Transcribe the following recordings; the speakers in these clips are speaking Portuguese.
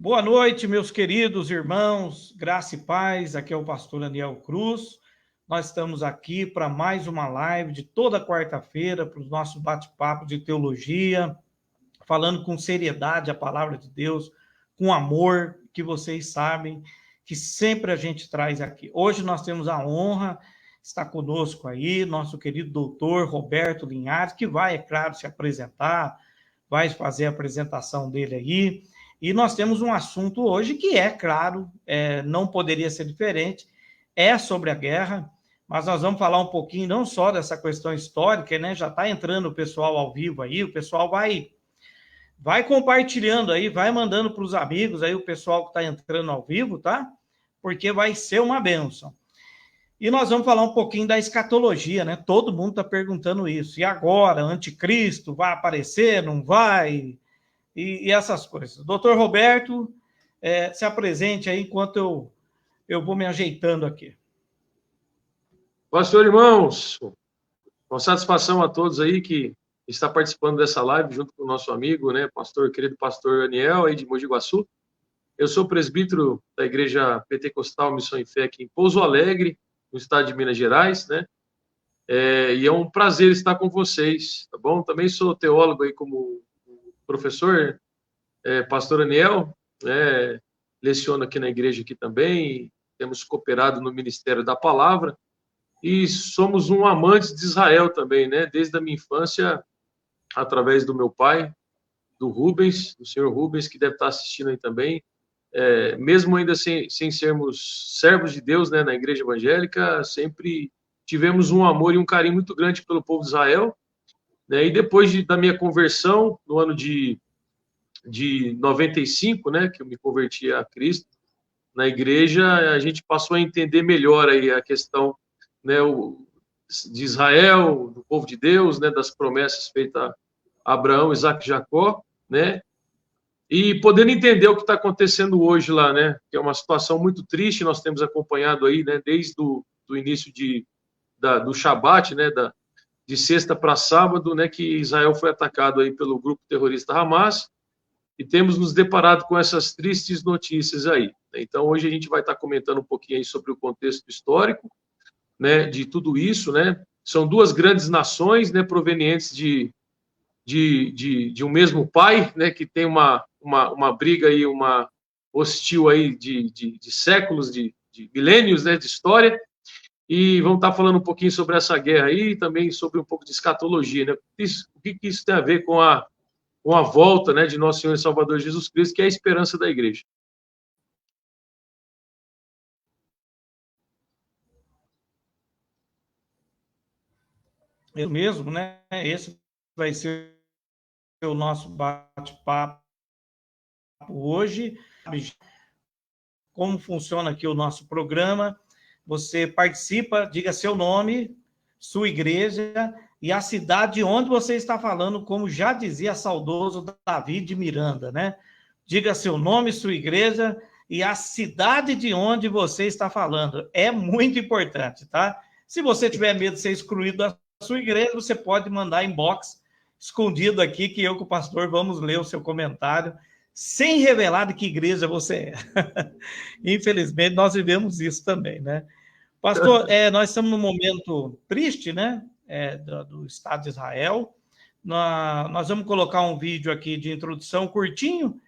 Boa noite, meus queridos irmãos, graça e paz. Aqui é o pastor Aniel Cruz. Nós estamos aqui para mais uma live de toda quarta-feira, para os nossos bate-papos de teologia, falando com seriedade a palavra de Deus, com amor, que vocês sabem que sempre a gente traz aqui. Hoje nós temos a honra, está conosco aí, nosso querido doutor Roberto Linhares, que vai, é claro, se apresentar, vai fazer a apresentação dele aí. E nós temos um assunto hoje que é, claro, não poderia ser diferente, é sobre a guerra, mas nós vamos falar um pouquinho não só dessa questão histórica, né? Já está entrando o pessoal ao vivo aí, o pessoal vai compartilhando aí, vai mandando para os amigos aí, o pessoal que está entrando ao vivo, tá? Porque vai ser uma bênção. E nós vamos falar um pouquinho da escatologia, né? Todo mundo está perguntando isso. E agora, anticristo vai aparecer, não vai? E essas coisas. Doutor Roberto, se apresente aí enquanto eu vou me ajeitando aqui. Pastor, irmãos, com satisfação a todos aí que está participando dessa live junto com o nosso amigo, né, querido pastor Aniel, aí de Mogi Guaçu. Eu sou presbítero da Igreja Pentecostal Missão e Fé aqui em Pouso Alegre, no estado de Minas Gerais, né? E é um prazer estar com vocês, tá bom? Também sou teólogo aí como professor, pastor Aniel, leciono aqui na igreja aqui também, temos cooperado no Ministério da Palavra, e somos um amante de Israel também, né? Desde a minha infância, através do meu pai, do Rubens, do senhor Rubens, que deve estar assistindo aí também, mesmo ainda sem sermos servos de Deus, né, na igreja evangélica, sempre tivemos um amor e um carinho muito grande pelo povo de Israel, né? E depois da minha conversão, no ano de 95, né, que eu me converti a Cristo, na igreja, a gente passou a entender melhor aí a questão, né, de Israel, do povo de Deus, né, das promessas feitas a Abraão, Isaac e Jacó, né, e podendo entender o que está acontecendo hoje lá, né, que é uma situação muito triste, nós temos acompanhado aí, né, desde do início do Shabat, né, de sexta para sábado, né, que Israel foi atacado aí pelo grupo terrorista Hamas, e temos nos deparado com essas tristes notícias aí. Então, hoje a gente vai estar comentando um pouquinho aí sobre o contexto histórico, né, de tudo isso, né? São duas grandes nações, né, provenientes de um mesmo pai, né, que tem uma briga aí, uma hostil aí de séculos, de milênios, né, de história. E vamos estar falando um pouquinho sobre essa guerra aí e também sobre um pouco de escatologia, né? O que isso tem a ver com a volta, né, de nosso Senhor e Salvador Jesus Cristo, que é a esperança da igreja. Isso mesmo, né? Esse vai ser o nosso bate-papo hoje. Como funciona aqui o nosso programa? Você participa, diga seu nome, sua igreja e a cidade onde você está falando, como já dizia saudoso Davi de Miranda, né? Diga seu nome, sua igreja e a cidade de onde você está falando. É muito importante, tá? Se você tiver medo de ser excluído da sua igreja, você pode mandar inbox escondido aqui, que eu com o pastor vamos ler o seu comentário, sem revelar de que igreja você é. Infelizmente, nós vivemos isso também, né? Pastor, nós estamos num momento triste, né? Do Estado de Israel. Nós vamos colocar um vídeo aqui de introdução curtinho,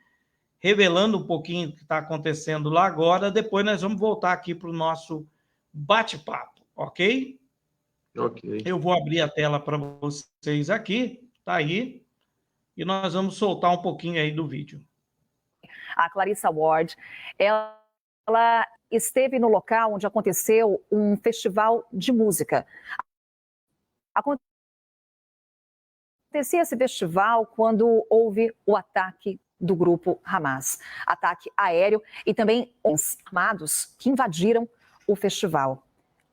revelando um pouquinho o que está acontecendo lá agora. Depois nós vamos voltar aqui para o nosso bate-papo, ok? Ok. Eu vou abrir a tela para vocês aqui, tá aí, e nós vamos soltar um pouquinho aí do vídeo. A Clarissa Ward, ela esteve no local onde aconteceu um festival de música. Acontecia esse festival quando houve o ataque do grupo Hamas, ataque aéreo e também homens armados que invadiram o festival.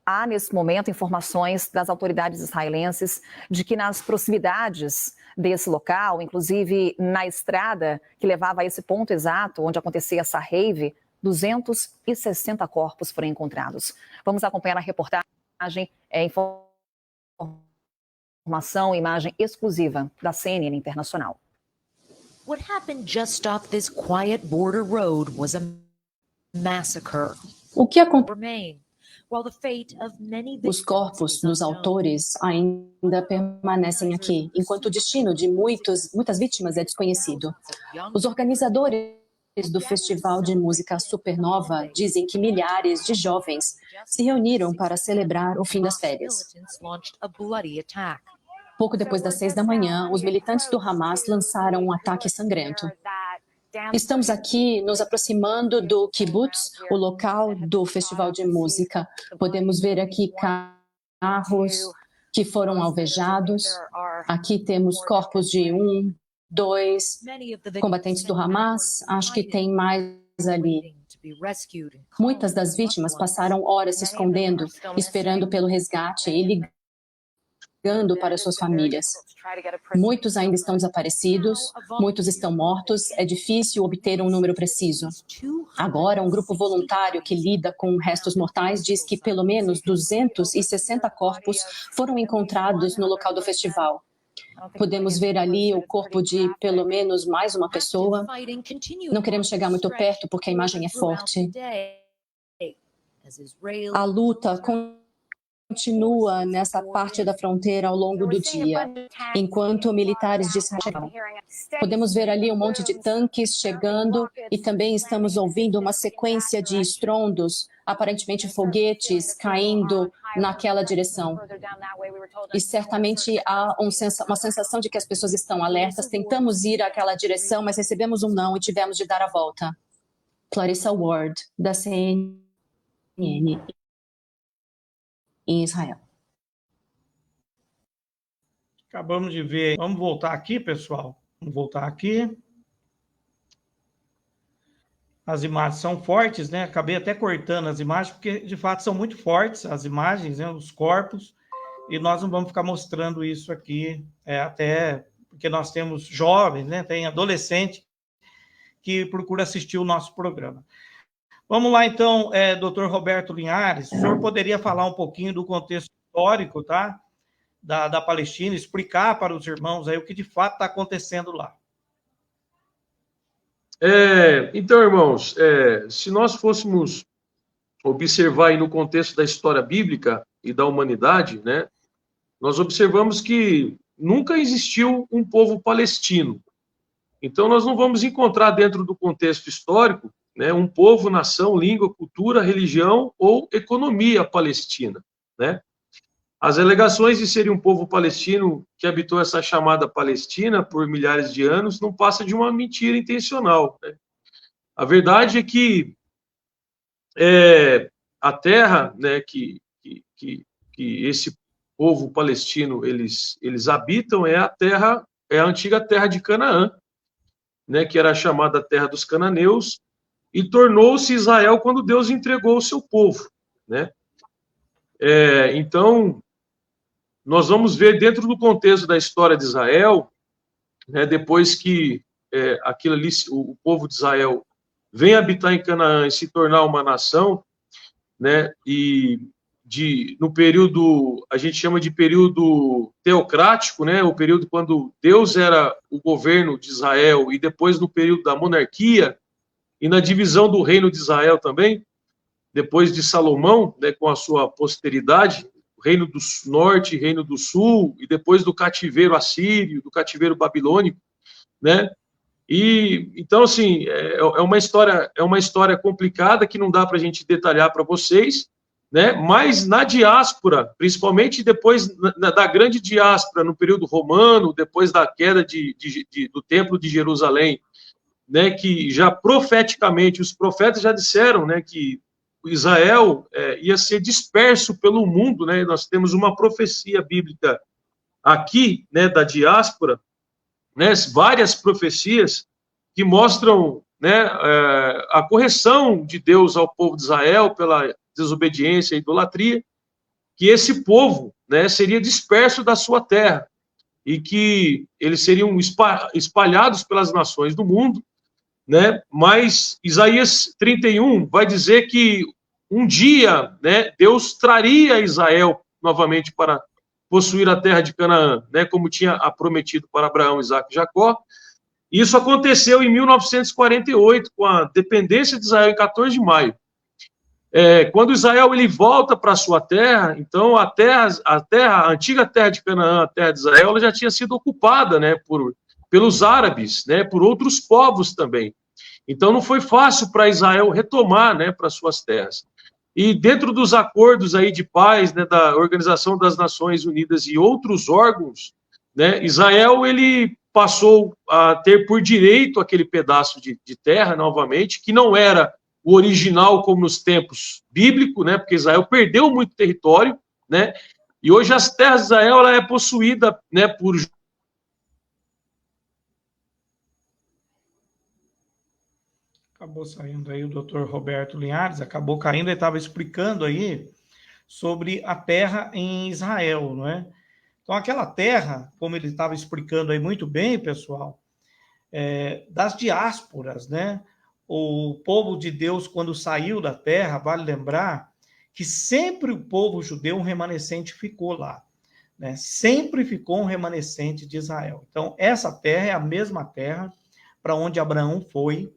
Há, nesse momento, informações das autoridades israelenses de que nas proximidades desse local, inclusive na estrada que levava a esse ponto exato onde acontecia essa rave, 260 corpos foram encontrados. Vamos acompanhar a reportagem, informação, imagem exclusiva da CNN Internacional. What happened just off this quiet border road was a massacre. O que aconteceu? Remain, while the fate of many Os corpos dos autores ainda permanecem aqui, enquanto o destino de muitas vítimas é desconhecido. Os organizadores do Festival de Música Supernova dizem que milhares de jovens se reuniram para celebrar o fim das férias. Pouco depois das 6 da manhã, os militantes do Hamas lançaram um ataque sangrento. Estamos aqui nos aproximando do kibbutz, o local do Festival de Música. Podemos ver aqui carros que foram alvejados. Aqui temos corpos de 1, 2 combatentes do Hamas. Acho que tem mais ali. Muitas das vítimas passaram horas se escondendo, esperando pelo resgate e ligando para suas famílias. Muitos ainda estão desaparecidos, muitos estão mortos, é difícil obter um número preciso. Agora, um grupo voluntário que lida com restos mortais diz que pelo menos 260 corpos foram encontrados no local do festival. Podemos ver ali o corpo de pelo menos mais uma pessoa. Não queremos chegar muito perto porque a imagem é forte. A luta continua nessa parte da fronteira ao longo do dia, enquanto militares de Israel. Podemos ver ali um monte de tanques chegando e também estamos ouvindo uma sequência de estrondos, aparentemente foguetes caindo naquela direção. E certamente há uma sensação de que as pessoas estão alertas. Tentamos ir àquela direção, mas recebemos um não e tivemos de dar a volta. Clarissa Ward, da CNN. Em Israel. Acabamos de ver. Vamos voltar aqui, pessoal. Vamos voltar aqui. As imagens são fortes, né? Acabei até cortando as imagens, porque de fato são muito fortes as imagens, né? Os corpos. E nós não vamos ficar mostrando isso aqui, até porque nós temos jovens, né? Tem adolescente que procura assistir o nosso programa. Vamos lá, então, doutor Roberto Linhares, o senhor poderia falar um pouquinho do contexto histórico, tá? Da Palestina, explicar para os irmãos aí o que de fato está acontecendo lá. Então, irmãos, se nós fôssemos observar aí no contexto da história bíblica e da humanidade, né, nós observamos que nunca existiu um povo palestino. Então, nós não vamos encontrar dentro do contexto histórico, né, um povo, nação, língua, cultura, religião ou economia palestina, né? As alegações de ser um povo palestino que habitou essa chamada Palestina por milhares de anos não passa de uma mentira intencional, né? A verdade é que a terra, né, que esse povo palestino eles habitam é a antiga terra de Canaã, né, que era chamada terra dos cananeus, e tornou-se Israel quando Deus entregou o seu povo, né? Então, nós vamos ver dentro do contexto da história de Israel, né, depois que aquilo ali, o povo de Israel vem habitar em Canaã e se tornar uma nação, né, no período, a gente chama de período teocrático, né, o período quando Deus era o governo de Israel, e depois no período da monarquia, e na divisão do reino de Israel também, depois de Salomão, né, com a sua posteridade, o reino do norte, reino do sul, e depois do cativeiro assírio, do cativeiro babilônico, né? E então, assim, é uma história complicada que não dá para a gente detalhar para vocês, né? Mas na diáspora, principalmente depois da grande diáspora, no período romano, depois da queda do Templo de Jerusalém, né, que já profeticamente, os profetas já disseram, né, que Israel ia ser disperso pelo mundo, né? Nós temos uma profecia bíblica aqui, né, da diáspora, né, várias profecias que mostram, né, a correção de Deus ao povo de Israel pela desobediência e idolatria, que esse povo, né, seria disperso da sua terra e que eles seriam espalhados pelas nações do mundo, né? Mas Isaías 31 vai dizer que um dia, né, Deus traria Israel novamente para possuir a terra de Canaã, né, como tinha prometido para Abraão, Isaque e Jacó, Isso aconteceu em 1948, com a dependência de Israel, em 14 de maio. Quando Israel ele volta para a sua terra, então a antiga terra de Canaã, a terra de Israel, ela já tinha sido ocupada, né, pelos árabes, né, por outros povos também. Então não foi fácil para Israel retomar, né, para suas terras. E dentro dos acordos aí de paz, né, da Organização das Nações Unidas e outros órgãos, né, Israel ele passou a ter por direito aquele pedaço de terra novamente, que não era o original como nos tempos bíblicos, né, porque Israel perdeu muito território, né, e hoje as terras de Israel ela é possuída, né, por... Acabou saindo aí o doutor Roberto Linhares, acabou caindo, ele estava explicando aí sobre a terra em Israel, não é? Então, aquela terra, como ele estava explicando aí muito bem, pessoal, das diásporas, né? O povo de Deus, quando saiu da terra, vale lembrar que sempre o povo judeu, um remanescente, ficou lá, né? Sempre ficou um remanescente de Israel. Então, essa terra é a mesma terra para onde Abraão foi,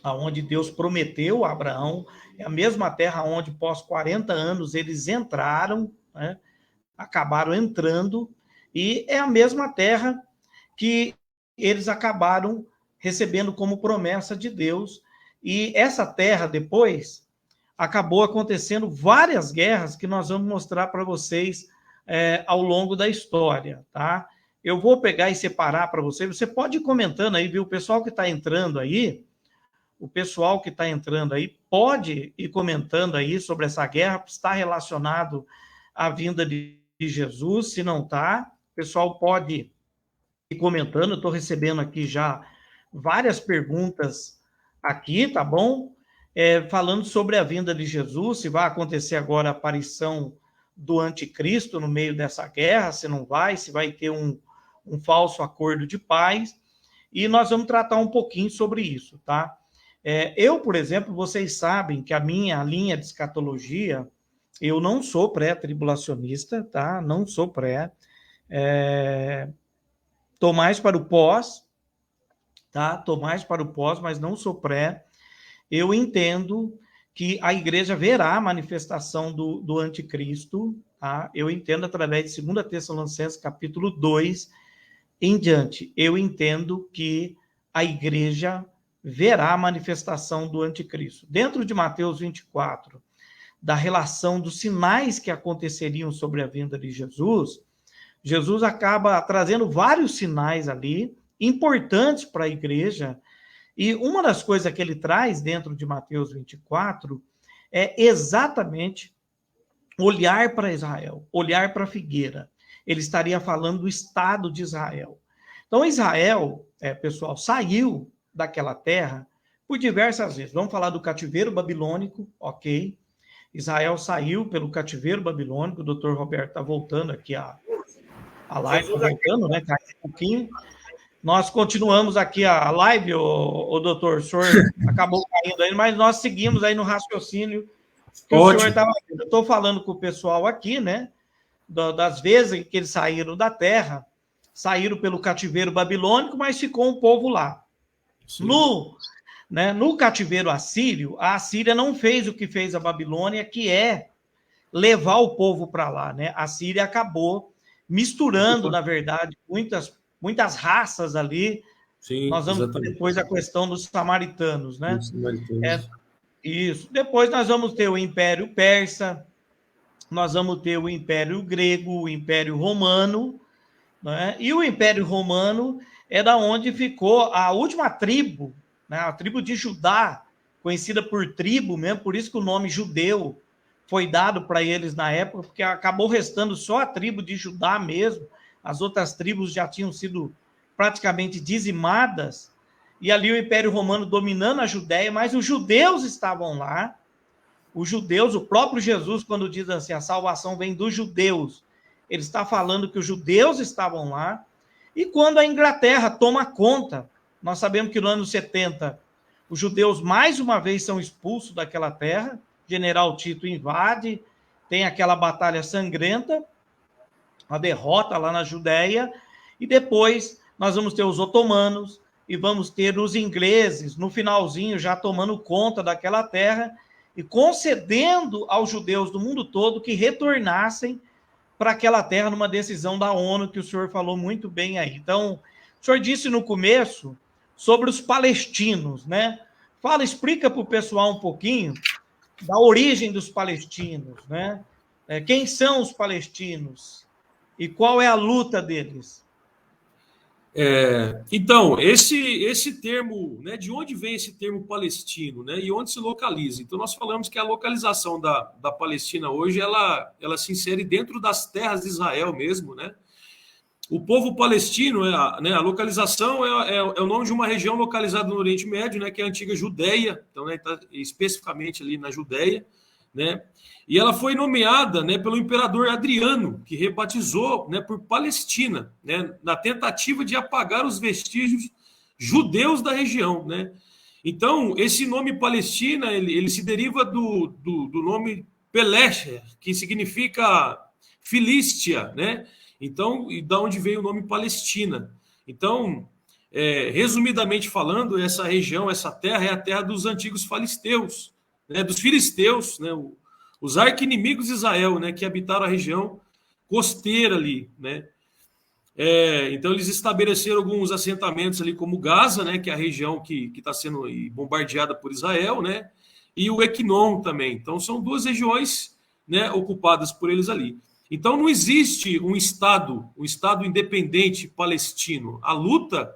aonde Deus prometeu a Abraão, é a mesma terra onde, pós 40 anos, eles entraram, né? Acabaram entrando, e é a mesma terra que eles acabaram recebendo como promessa de Deus. E essa terra, depois, acabou acontecendo várias guerras que nós vamos mostrar para vocês ao longo da história, tá? Eu vou pegar e separar para você. Você pode ir comentando aí, viu? O pessoal que está entrando aí, pode ir comentando aí sobre essa guerra, está relacionado à vinda de Jesus, se não está, o pessoal pode ir comentando. Eu estou recebendo aqui já várias perguntas aqui, tá bom? Falando sobre a vinda de Jesus, se vai acontecer agora a aparição do anticristo no meio dessa guerra, se não vai, se vai ter um falso acordo de paz, e nós vamos tratar um pouquinho sobre isso, tá? Eu, por exemplo, vocês sabem que a minha linha de escatologia, eu não sou pré-tribulacionista, tá? Não sou pré. Tô mais para o pós, tá? Tô mais para o pós, mas não sou pré. Eu entendo que a igreja verá a manifestação do anticristo, tá? Eu entendo através de 2 Tessalonicenses, capítulo 2, em diante. Eu entendo que a igreja verá a manifestação do anticristo. Dentro de Mateus 24, da relação dos sinais que aconteceriam sobre a vinda de Jesus, Jesus acaba trazendo vários sinais ali, importantes para a igreja, e uma das coisas que ele traz dentro de Mateus 24 é exatamente olhar para Israel, olhar para a figueira. Ele estaria falando do Estado de Israel. Então, Israel, pessoal, saiu daquela terra por diversas vezes. Vamos falar do cativeiro babilônico, ok? Israel saiu pelo cativeiro babilônico. O doutor Roberto está voltando aqui a live, está voltando, né? Caiu um pouquinho. Nós continuamos aqui a live, o doutor, o senhor acabou caindo aí, mas nós seguimos aí no raciocínio que o senhor estava fazendo. Eu estou falando com o pessoal aqui, né? Das vezes que eles saíram da terra, saíram pelo cativeiro babilônico, mas ficou um povo lá. No cativeiro assírio, a Assíria não fez o que fez a Babilônia, que é levar o povo para lá, né? A Síria acabou misturando, na verdade, muitas raças ali. Sim, nós vamos ver depois a questão dos samaritanos, né? Isso. Depois nós vamos ter o Império Persa, nós vamos ter o Império Grego, o Império Romano, né? E o Império Romano é da onde ficou a última tribo, né? A tribo de Judá, conhecida por tribo mesmo, por isso que o nome judeu foi dado para eles na época, porque acabou restando só a tribo de Judá mesmo. As outras tribos já tinham sido praticamente dizimadas, e ali o Império Romano dominando a Judéia, mas os judeus estavam lá. Os judeus, o próprio Jesus, quando diz assim, a salvação vem dos judeus, ele está falando que os judeus estavam lá. E quando a Inglaterra toma conta, nós sabemos que no ano 70, os judeus mais uma vez são expulsos daquela terra, General Tito invade, tem aquela batalha sangrenta, a derrota lá na Judéia, e depois nós vamos ter os otomanos, e vamos ter os ingleses no finalzinho já tomando conta daquela terra e concedendo aos judeus do mundo todo que retornassem para aquela terra numa decisão da ONU, que o senhor falou muito bem aí. Então, o senhor disse no começo sobre os palestinos, né? Explica para o pessoal um pouquinho da origem dos palestinos, né? Quem são os palestinos e qual é a luta deles? Então, esse termo, né, de onde vem esse termo palestino, né, e onde se localiza? Então, nós falamos que a localização da Palestina hoje, ela se insere dentro das terras de Israel mesmo, né? O povo palestino, né, a localização é o nome de uma região localizada no Oriente Médio, né, que é a antiga Judéia, então, né, tá especificamente ali na Judéia, né? E ela foi nomeada, né, pelo imperador Adriano, que rebatizou, né, por Palestina, né, na tentativa de apagar os vestígios judeus da região, né? Então, esse nome Palestina, ele se deriva do nome Pelesher, que significa Filístia, né? Então, e da onde veio o nome Palestina. Então, resumidamente falando, essa região, essa terra é a terra dos antigos filisteus, né, dos filisteus, né, os arqui-inimigos de Israel, né, que habitaram a região costeira ali, né. Então eles estabeleceram alguns assentamentos ali, como Gaza, né, que é a região que está sendo bombardeada por Israel, né, e o Equinon também. Então são duas regiões, né, ocupadas por eles ali. Então não existe um estado independente palestino. A luta,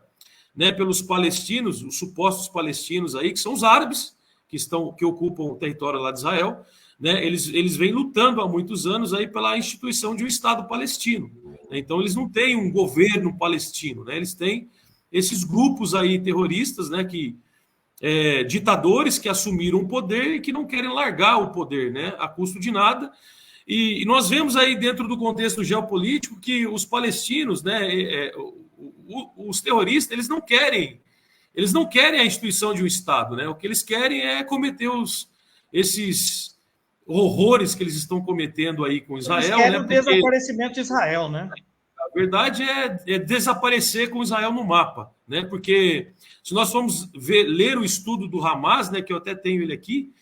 né, pelos palestinos, os supostos palestinos aí, que são os árabes, que ocupam o território lá de Israel, né, eles vêm lutando há muitos anos aí pela instituição de um Estado palestino. Então, eles não têm um governo palestino, né, eles têm esses grupos aí terroristas, né, ditadores que assumiram o poder e que não querem largar o poder, né, a custo de nada. E nós vemos aí, dentro do contexto geopolítico, que os palestinos, né, os terroristas, eles não querem a instituição de um Estado, né? O que eles querem é cometer esses horrores que eles estão cometendo aí com Israel. Eles querem, né? o desaparecimento de Israel, né? A verdade é desaparecer com Israel no mapa, né? Porque se nós formos ler o estudo do Hamas, né, que eu até tenho ele aqui,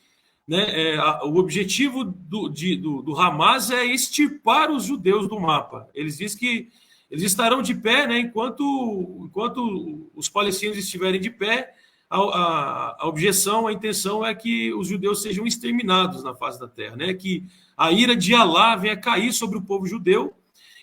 né, o objetivo do Hamas é extirpar os judeus do mapa. Eles dizem que eles estarão de pé, né, enquanto os palestinos estiverem de pé. A objeção, a intenção é que os judeus sejam exterminados na face da terra, né, que a ira de Alá venha cair sobre o povo judeu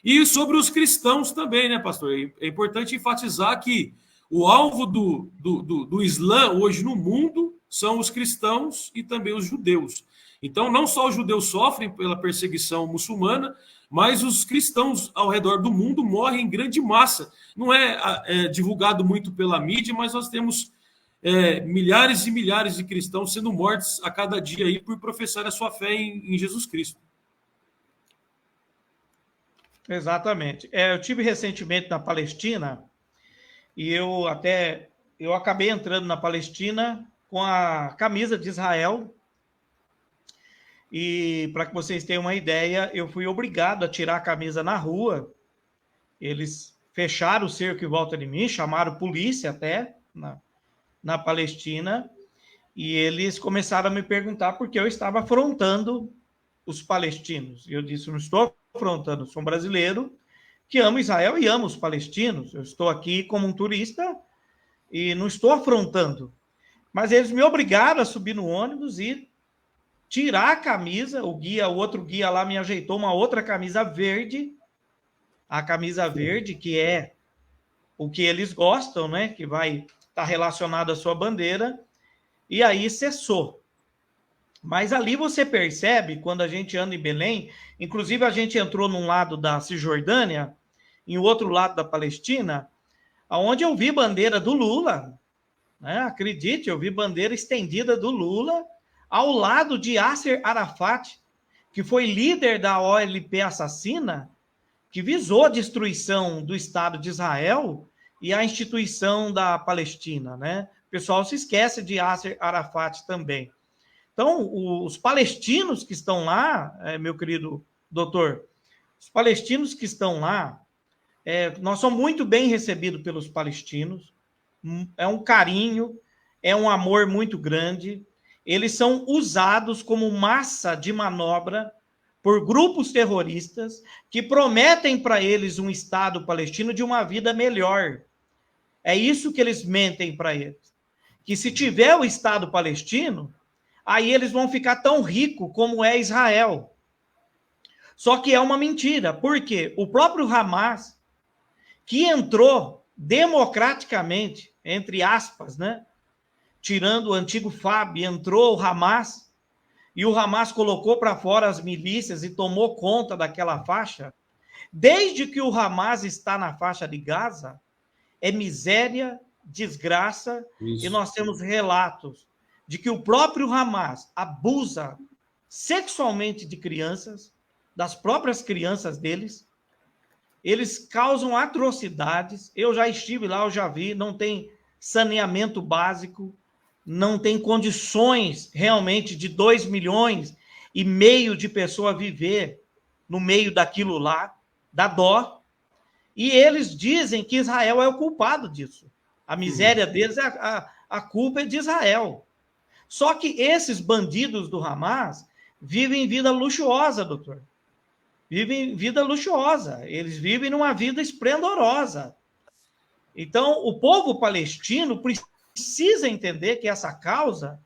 e sobre os cristãos também, né, pastor? É importante enfatizar que o alvo do Islã hoje no mundo são os cristãos e também os judeus. Então, não só os judeus sofrem pela perseguição muçulmana, mas os cristãos ao redor do mundo morrem em grande massa. Não é divulgado muito pela mídia, mas nós temos milhares e milhares de cristãos sendo mortos a cada dia aí por professar a sua fé em Jesus Cristo. Exatamente. Eu tive recentemente na Palestina e eu acabei entrando na Palestina com a camisa de Israel. E para que vocês tenham uma ideia, eu fui obrigado a tirar a camisa na rua. Eles fecharam o cerco em volta de mim, chamaram polícia até na Palestina, e eles começaram a me perguntar por que eu estava afrontando os palestinos. E eu disse, não estou afrontando, sou um brasileiro que amo Israel e amo os palestinos. Eu estou aqui como um turista e não estou afrontando. Mas eles me obrigaram a subir no ônibus e tirar a camisa. O outro guia lá me ajeitou uma outra camisa verde, a camisa verde, que é o que eles gostam, né? Que vai estar relacionado à sua bandeira, e aí cessou. Mas ali você percebe, quando a gente anda em Belém, inclusive a gente entrou num lado da Cisjordânia, em outro lado da Palestina, onde eu vi bandeira do Lula, né? Acredite, eu vi bandeira estendida do Lula, ao lado de Yasser Arafat, que foi líder da OLP assassina, que visou a destruição do Estado de Israel e a instituição da Palestina, né? O pessoal se esquece de Yasser Arafat também. Então, os palestinos que estão lá, meu querido doutor, os palestinos que estão lá, nós somos muito bem recebidos pelos palestinos, carinho, é um amor muito grande. Eles são usados como massa de manobra por grupos terroristas que prometem para eles um Estado palestino de uma vida melhor. É isso que eles mentem para eles. Que se tiver o Estado palestino, aí eles vão ficar tão ricos como é Israel. Só que é uma mentira. Por quê? O próprio Hamas, que entrou democraticamente, entre aspas, né? Tirando o antigo FAB, entrou o Hamas, e o Hamas colocou para fora as milícias e tomou conta daquela faixa. Desde que o Hamas está na faixa de Gaza, é miséria, desgraça, Isso. e nós temos relatos de que o próprio Hamas abusa sexualmente de crianças, das próprias crianças deles. Eles causam atrocidades. Eu já estive lá, eu já vi, não tem saneamento básico, não tem condições realmente de 2,5 milhões de pessoas viver no meio daquilo lá, dá dó. E eles dizem que Israel é o culpado disso. A miséria deles, a culpa é de Israel. Só que esses bandidos do Hamas vivem vida luxuosa, doutor. Vivem vida luxuosa. Eles vivem numa vida esplendorosa. Então, o povo palestino precisa entender que essa causa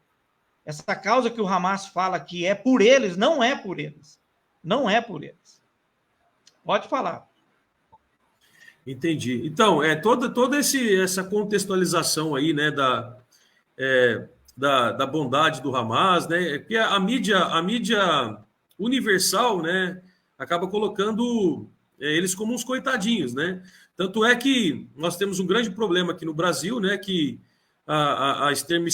que o Hamas fala que é por eles, não é por eles. Não é por eles. Pode falar. Entendi. Então, toda essa contextualização aí, né, da bondade do Hamas, né, que a mídia universal, né, acaba colocando eles como uns coitadinhos, né? Tanto é que nós temos um grande problema aqui no Brasil, né, que a extrema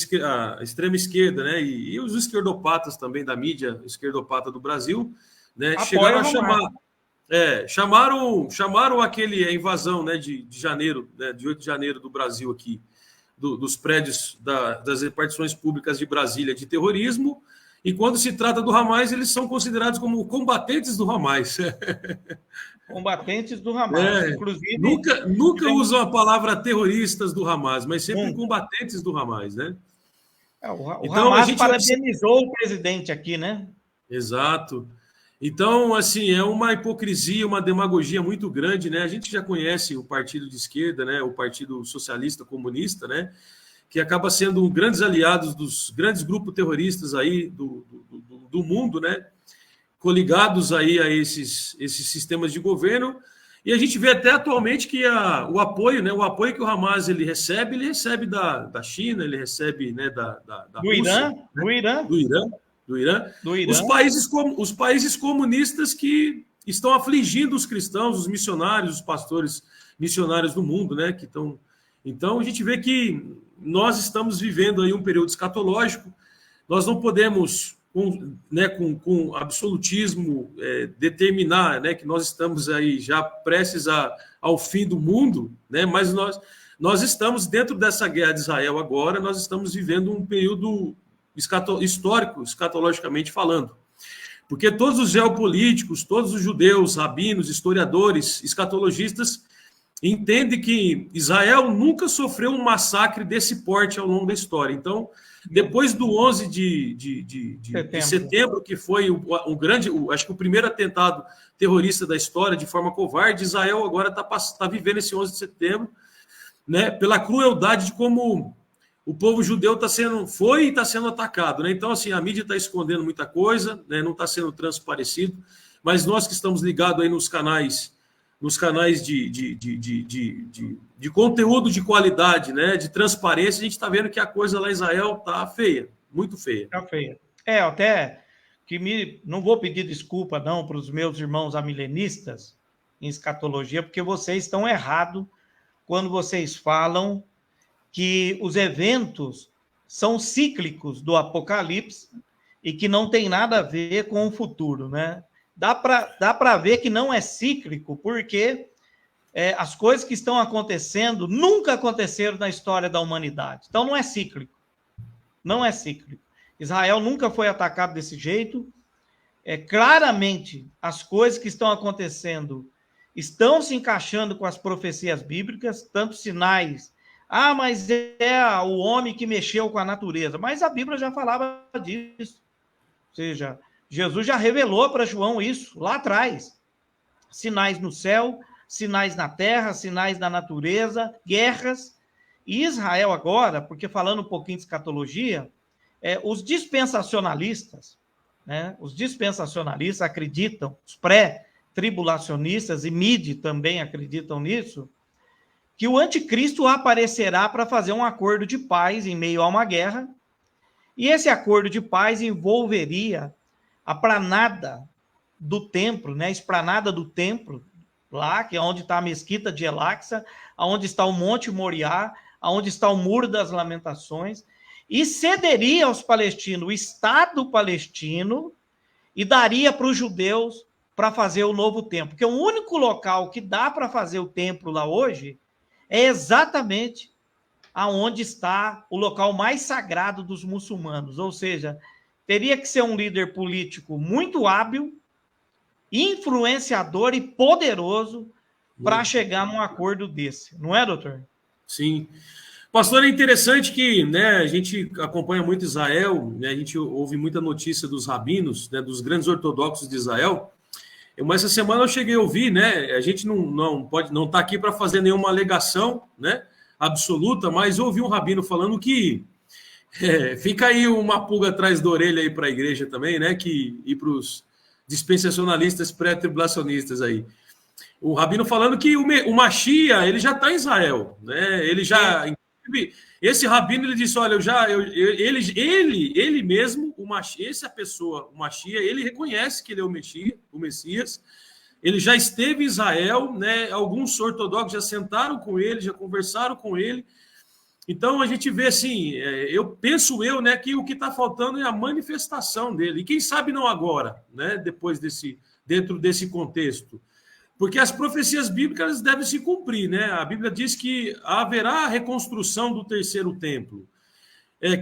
esquerda, né, e os esquerdopatas também da mídia esquerdopata do Brasil, né, chegaram a chamar. Chamaram a invasão, né, de janeiro, né, de 8 de janeiro do Brasil aqui, dos prédios das repartições públicas de Brasília de terrorismo, e quando se trata do Hamas, eles são considerados como combatentes do Hamas. Combatentes do Hamas. Inclusive, nunca usam a palavra terroristas do Hamas, mas sempre combatentes do Hamas, né? Então, Hamas parabenizou o presidente aqui, né? Exato. Então, assim, é uma hipocrisia, uma demagogia muito grande, né? A gente já conhece o partido de esquerda, né? O Partido Socialista Comunista, né? Que acaba sendo grandes aliados dos grandes grupos terroristas aí do mundo, né? Coligados aí a esses sistemas de governo. E a gente vê até atualmente que o apoio, né? O apoio que o Hamas ele recebe da China, ele recebe, né? Da do Rússia, Irã, né? Do Irã. Os países comunistas que estão afligindo os cristãos, os missionários, os pastores missionários do mundo, né? Que estão. Então a gente vê que nós estamos vivendo aí um período escatológico. Nós não podemos, com absolutismo, determinar, né, que nós estamos aí já prestes ao fim do mundo, né? Mas nós estamos dentro dessa guerra de Israel agora. Nós estamos vivendo um período histórico, escatologicamente falando. Porque todos os geopolíticos, todos os judeus, rabinos, historiadores, escatologistas, entendem que Israel nunca sofreu um massacre desse porte ao longo da história. Então, depois do 11 de setembro, que foi acho que o primeiro atentado terrorista da história, de forma covarde, Israel agora está vivendo esse 11 de setembro, né, pela crueldade de como o povo judeu está sendo atacado, né? Então, assim, a mídia está escondendo muita coisa, né? Não está sendo transparecido, mas nós que estamos ligados aí nos canais de conteúdo de qualidade, né? De transparência, a gente está vendo que a coisa lá em Israel está feia, muito feia. Está feia. Até que não vou pedir desculpa, não, para os meus irmãos amilenistas em escatologia, porque vocês estão errados quando vocês falam que os eventos são cíclicos do Apocalipse e que não tem nada a ver com o futuro, né? Dá para ver que não é cíclico, porque as coisas que estão acontecendo nunca aconteceram na história da humanidade. Então, não é cíclico. Não é cíclico. Israel nunca foi atacado desse jeito. Claramente, as coisas que estão acontecendo estão se encaixando com as profecias bíblicas, tanto sinais Ah, mas é o homem que mexeu com a natureza. Mas a Bíblia já falava disso. Ou seja, Jesus já revelou para João isso lá atrás. Sinais no céu, sinais na terra, sinais na natureza, guerras. E Israel agora, porque falando um pouquinho de escatologia, os dispensacionalistas, né, os dispensacionalistas acreditam, os pré-tribulacionistas e MID também acreditam nisso, que o anticristo aparecerá para fazer um acordo de paz em meio a uma guerra, e esse acordo de paz envolveria a planada do templo, né, a esplanada do templo, lá, que é onde está a mesquita de El-Aqsa, onde está o Monte Moriá, onde está o Muro das Lamentações, e cederia aos palestinos o Estado palestino e daria para os judeus para fazer o novo templo. Porque o único local que dá para fazer o templo lá hoje é exatamente aonde está o local mais sagrado dos muçulmanos. Ou seja, teria que ser um líder político muito hábil, influenciador e poderoso para chegar num acordo desse. Não é, doutor? Sim. Pastor, é interessante que, né, a gente acompanha muito Israel, né, a gente ouve muita notícia dos rabinos, né, dos grandes ortodoxos de Israel. Mas essa semana eu cheguei a ouvir, né, a gente não está aqui para fazer nenhuma alegação, né, absoluta, mas eu ouvi um rabino falando que fica aí uma pulga atrás da orelha aí para a igreja também, né, e para os dispensacionalistas pré-tribulacionistas aí. O rabino falando que o Mashiach, ele já está em Israel, né? Ele já, esse rabino, ele disse, olha, ele mesmo, o Mashiach, essa pessoa, o Mashiach, ele reconhece que ele é o Messias. Ele já esteve em Israel, né? Alguns ortodoxos já sentaram com ele, já conversaram com ele. Então a gente vê assim, né, que o que está faltando é a manifestação dele. E quem sabe não agora, né? Dentro desse contexto. Porque as profecias bíblicas devem se cumprir, né? A Bíblia diz que haverá a reconstrução do terceiro templo.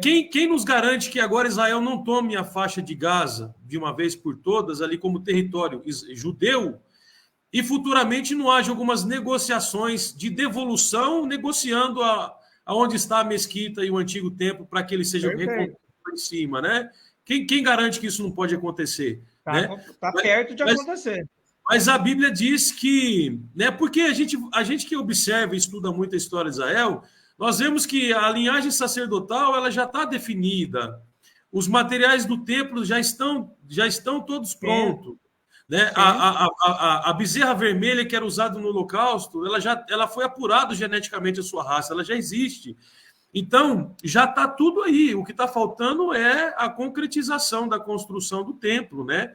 Quem nos garante que agora Israel não tome a faixa de Gaza de uma vez por todas, ali como território judeu, e futuramente não haja algumas negociações de devolução, negociando aonde está a mesquita e o antigo templo para que ele seja reconstruído em cima, né? Quem garante que isso não pode acontecer? Está perto de acontecer. Mas a Bíblia diz que, né, porque a gente que observa e estuda muito a história de Israel, nós vemos que a linhagem sacerdotal ela já está definida. Os materiais do templo já estão todos prontos. Né? A bezerra vermelha que era usada no Holocausto, ela foi apurada geneticamente a sua raça, ela já existe. Então, já está tudo aí. O que está faltando é a concretização da construção do templo, né?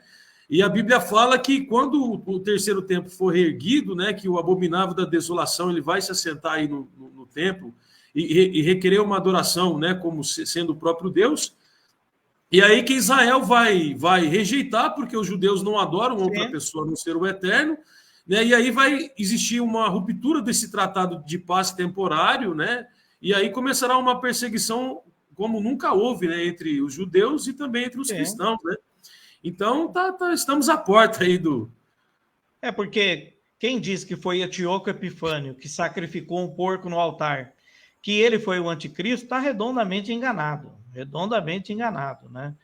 E a Bíblia fala que quando o terceiro templo for reerguido, né, que o abominável da desolação ele vai se assentar aí no templo e requerer uma adoração, né, como sendo o próprio Deus. E aí que Israel vai rejeitar, porque os judeus não adoram outra pessoa a não ser o Eterno, né? E aí vai existir uma ruptura desse tratado de paz temporário, né? E aí começará uma perseguição como nunca houve, né, entre os judeus e também entre os cristãos, né? Então, estamos à porta aí do... Porque quem diz que foi Etíoco Epifânio que sacrificou um porco no altar, que ele foi o anticristo, está redondamente enganado, né?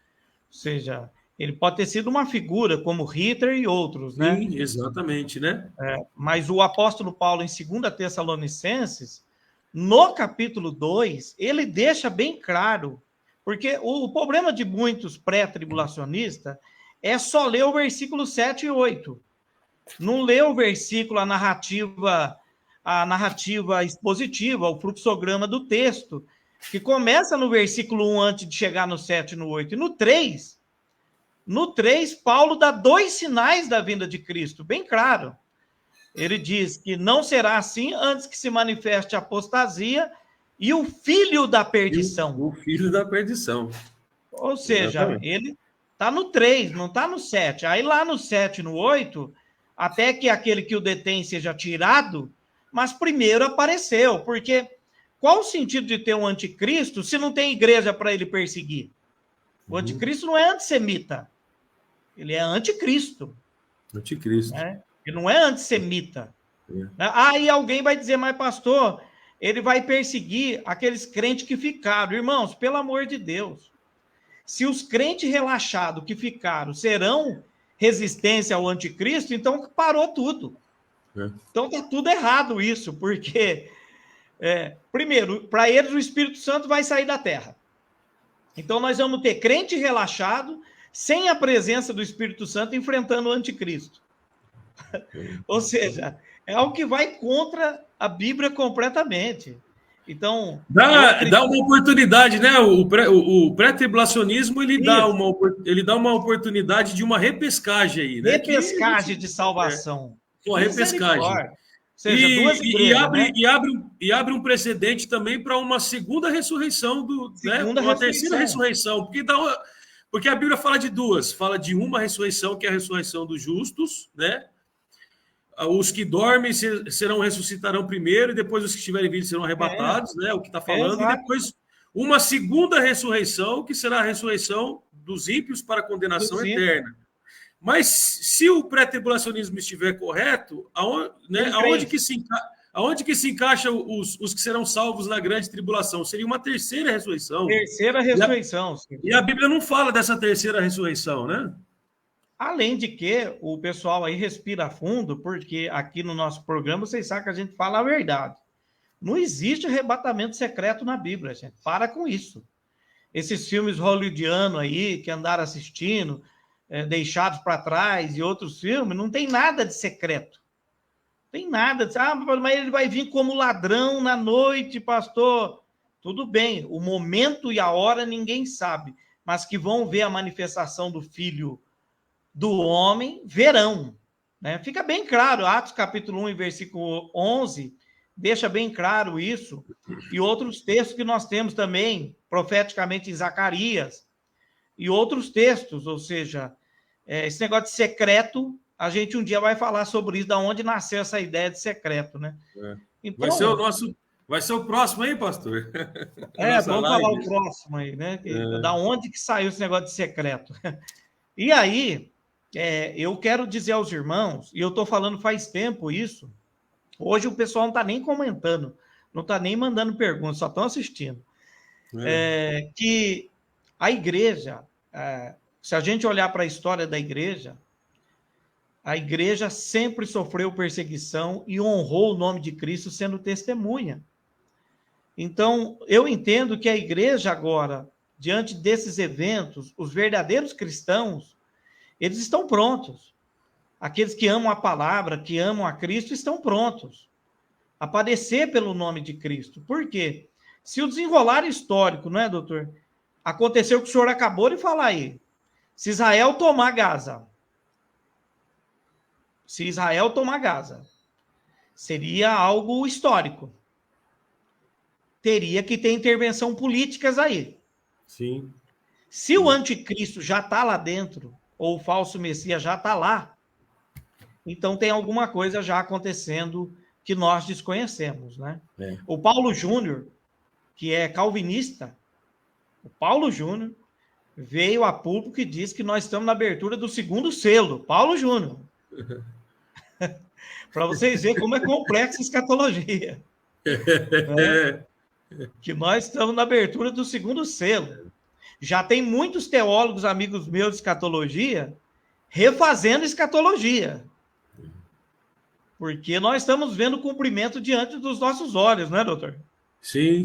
Ou seja, ele pode ter sido uma figura como Hitler e outros, né? Sim, exatamente, né? Mas o apóstolo Paulo, em 2 Tessalonicenses, no capítulo 2, ele deixa bem claro. Porque o problema de muitos pré-tribulacionistas é só ler o versículo 7 e 8. Não lê o versículo, a narrativa expositiva, o fluxograma do texto, que começa no versículo 1 antes de chegar no 7 e no 8. E no 3, Paulo dá 2 sinais da vinda de Cristo, bem claro. Ele diz que não será assim antes que se manifeste a apostasia e o filho da perdição. O filho da perdição. Ou seja, ele está no 3, não está no 7. Aí lá no 7 e no 8, até que aquele que o detém seja tirado, mas primeiro apareceu. Porque qual o sentido de ter um anticristo se não tem igreja para ele perseguir? O anticristo não é antissemita. Ele é anticristo. Anticristo. Né? Ele não é antissemita. Aí alguém vai dizer, mas pastor... ele vai perseguir aqueles crentes que ficaram. Irmãos, pelo amor de Deus, se os crentes relaxados que ficaram serão resistência ao anticristo, então parou tudo. Então está tudo errado isso, porque, primeiro, para eles o Espírito Santo vai sair da terra. Então nós vamos ter crente relaxado, sem a presença do Espírito Santo, enfrentando o anticristo. Ou seja, é algo que vai contra a Bíblia completamente. Então... Dá uma oportunidade, né? O pré-tribulacionismo, ele dá uma oportunidade de uma repescagem aí, né? Repescagem de salvação. Uma repescagem. Ou seja, duas igrejas, e abre um precedente também para uma segunda ressurreição, uma terceira ressurreição, porque a Bíblia fala de duas, fala de uma ressurreição, que é a ressurreição dos justos, né? Os que dormem ressuscitarão primeiro, e depois os que estiverem vivos serão arrebatados, né? O que está falando, e depois uma segunda ressurreição, que será a ressurreição dos ímpios para a condenação eterna. Mas se o pré-tribulacionismo estiver correto, aonde que se encaixa os que serão salvos na grande tribulação? Seria uma terceira ressurreição. Terceira ressurreição. E a Bíblia não fala dessa terceira ressurreição, né? Além de que o pessoal aí respira fundo, porque aqui no nosso programa vocês sabem que a gente fala a verdade. Não existe arrebatamento secreto na Bíblia, gente. Para com isso. Esses filmes hollywoodianos aí, que andaram assistindo, Deixados para Trás e outros filmes, não tem nada de secreto. Não tem nada. Mas ele vai vir como ladrão na noite, pastor. Tudo bem, o momento e a hora ninguém sabe, mas que vão ver a manifestação do Filho do Homem, verão. Né? Fica bem claro, Atos capítulo 1, versículo 11, deixa bem claro isso, e outros textos que nós temos também, profeticamente em Zacarias, e outros textos, ou seja, esse negócio de secreto, a gente um dia vai falar sobre isso, de onde nasceu essa ideia de secreto, né? Então, vai ser o próximo aí, pastor? Vamos falar o próximo aí, né? Da onde que saiu esse negócio de secreto? E aí, eu quero dizer aos irmãos, e eu estou falando faz tempo isso, hoje o pessoal não está nem comentando, não está nem mandando perguntas, só estão assistindo, que a igreja, se a gente olhar para a história da igreja, a igreja sempre sofreu perseguição e honrou o nome de Cristo sendo testemunha. Então, eu entendo que a igreja agora, diante desses eventos, os verdadeiros cristãos, eles estão prontos. Aqueles que amam a palavra, que amam a Cristo, estão prontos a padecer pelo nome de Cristo. Por quê? Se o desenrolar histórico, não é, doutor? Aconteceu o que o senhor acabou de falar aí. Se Israel tomar Gaza, seria algo histórico. Teria que ter intervenção políticas aí. Sim. Se o anticristo já está lá dentro, ou o falso Messias já está lá, então tem alguma coisa já acontecendo que nós desconhecemos, né? O Paulo Júnior, que é calvinista, o Paulo Júnior veio a público e disse que nós estamos na abertura do segundo selo. Paulo Júnior. Para vocês verem como é complexa a escatologia. Que nós estamos na abertura do segundo selo. Já tem muitos teólogos, amigos meus de escatologia, refazendo escatologia. Porque nós estamos vendo o cumprimento diante dos nossos olhos, não é, doutor? Sim.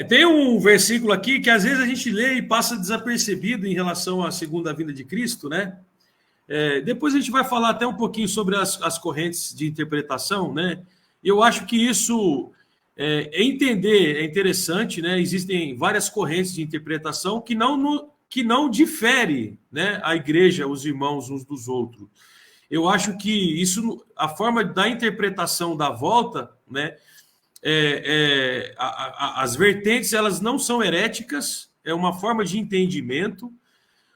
Tem um versículo aqui que às vezes a gente lê e passa desapercebido em relação à segunda vinda de Cristo, né? Depois a gente vai falar até um pouquinho sobre as correntes de interpretação, né? Eu acho que isso entender é interessante, né? Existem várias correntes de interpretação que não difere, né, a igreja, os irmãos uns dos outros. Eu acho que isso, a forma da interpretação da volta, né? As vertentes, elas não são heréticas, é uma forma de entendimento.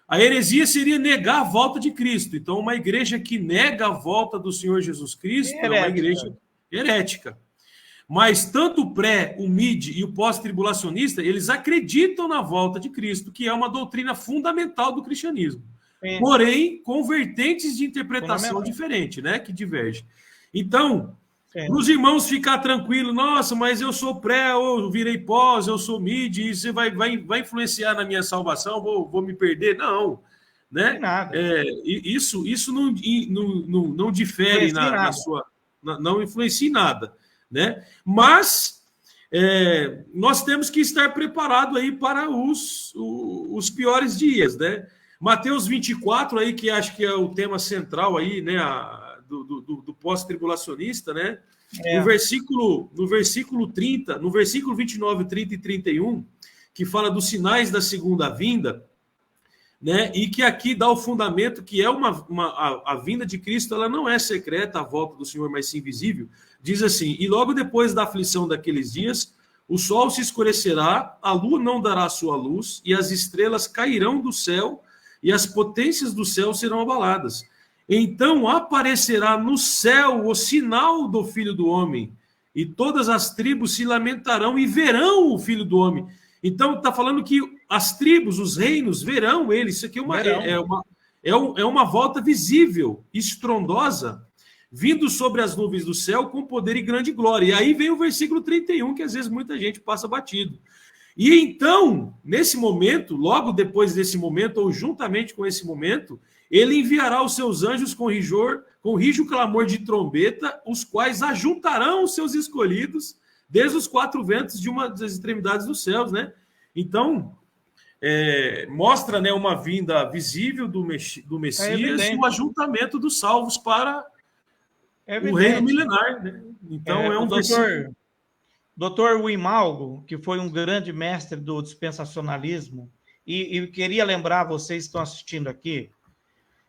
A heresia seria negar a volta de Cristo. Então, uma igreja que nega a volta do Senhor Jesus Cristo é uma igreja herética. Mas tanto o pré, o mid e o pós-tribulacionista, eles acreditam na volta de Cristo, que é uma doutrina fundamental do cristianismo. Sim. Porém, com vertentes de interpretação diferente, né? Que diverge. Então, Para os irmãos ficar tranquilo, nossa, mas eu sou pré, eu virei pós, eu sou mid, e você vai influenciar na minha salvação, vou me perder? Não, né? Nada. Isso não difere na sua... Não influencia em nada, né? Mas nós temos que estar preparados aí para os piores dias, né? Mateus 24 aí, que acho que é o tema central aí, né? Do pós-tribulacionista, né? No versículo 30, no versículo 29, 30 e 31, que fala dos sinais da segunda vinda, né? E que aqui dá o fundamento que é a vinda de Cristo, ela não é secreta, a volta do Senhor, mas sim visível. Diz assim: e logo depois da aflição daqueles dias, o sol se escurecerá, a lua não dará sua luz, e as estrelas cairão do céu, e as potências do céu serão abaladas. Então aparecerá no céu o sinal do Filho do Homem, e todas as tribos se lamentarão e verão o Filho do Homem. Então está falando que as tribos, os reinos, verão ele. Isso aqui é uma volta visível, estrondosa, vindo sobre as nuvens do céu com poder e grande glória. E aí vem o versículo 31, que às vezes muita gente passa batido. E então, nesse momento, logo depois desse momento, ou juntamente com esse momento, ele enviará os seus anjos com rijo clamor de trombeta, os quais ajuntarão os seus escolhidos desde os quatro ventos de uma das extremidades dos céus, né? Então, mostra, né, uma vinda visível do Messias e o ajuntamento dos salvos para o reino milenar, né? Então, é um versículo... Dr. Wimalgo, que foi um grande mestre do dispensacionalismo, e queria lembrar vocês que estão assistindo aqui,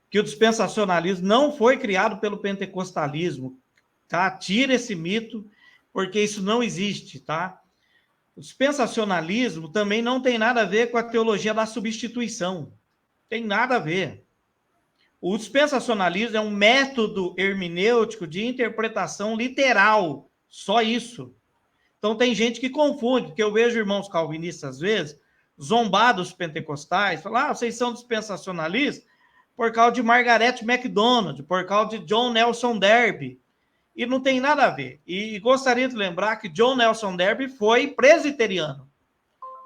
que o dispensacionalismo não foi criado pelo pentecostalismo, tá? Tira esse mito, porque isso não existe, tá? O dispensacionalismo também não tem nada a ver com a teologia da substituição. Tem nada a ver. O dispensacionalismo é um método hermenêutico de interpretação literal, só isso. Então tem gente que confunde, porque eu vejo irmãos calvinistas, às vezes, zombar dos pentecostais, falar, vocês são dispensacionalistas por causa de Margaret MacDonald, por causa de John Nelson Darby. E não tem nada a ver. E gostaria de lembrar que John Nelson Darby foi presbiteriano.